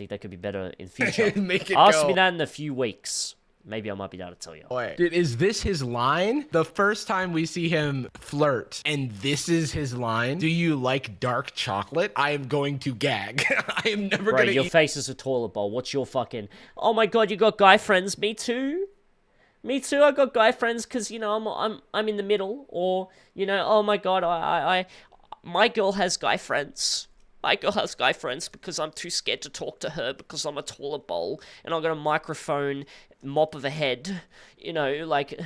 that could be better in future. Make it Ask go. me that in a few weeks. Maybe I might be able to tell you. Wait, dude, is this his line? The first time we see him flirt, and this is his line? Do you like dark chocolate? I am going to gag. I am never Bro, gonna your eat. face is a toilet bowl. What's your fucking... Oh my god, you got guy friends. Me too. Me too. I got guy friends because, you know, I'm in the middle. Or, you know, oh my god, my girl has guy friends. My girl has guy friends because I'm too scared to talk to her because I'm a toilet bowl and I've got a microphone mop of a head. You know, like,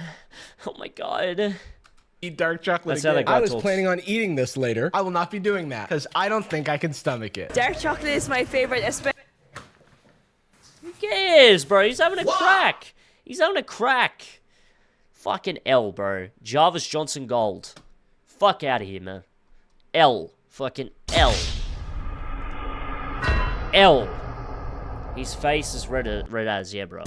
oh my god. Eat dark chocolate That's how again. that guy I was talks. planning on eating this later. I will not be doing that because I don't think I can stomach it. Dark chocolate is my favorite, especially. Who cares, bro? He's having a crack. He's having a crack. Fucking L, bro. Jarvis Johnson Gold. Fuck out of here, man. L. Fucking L. L. His face is red as, yeah, bro.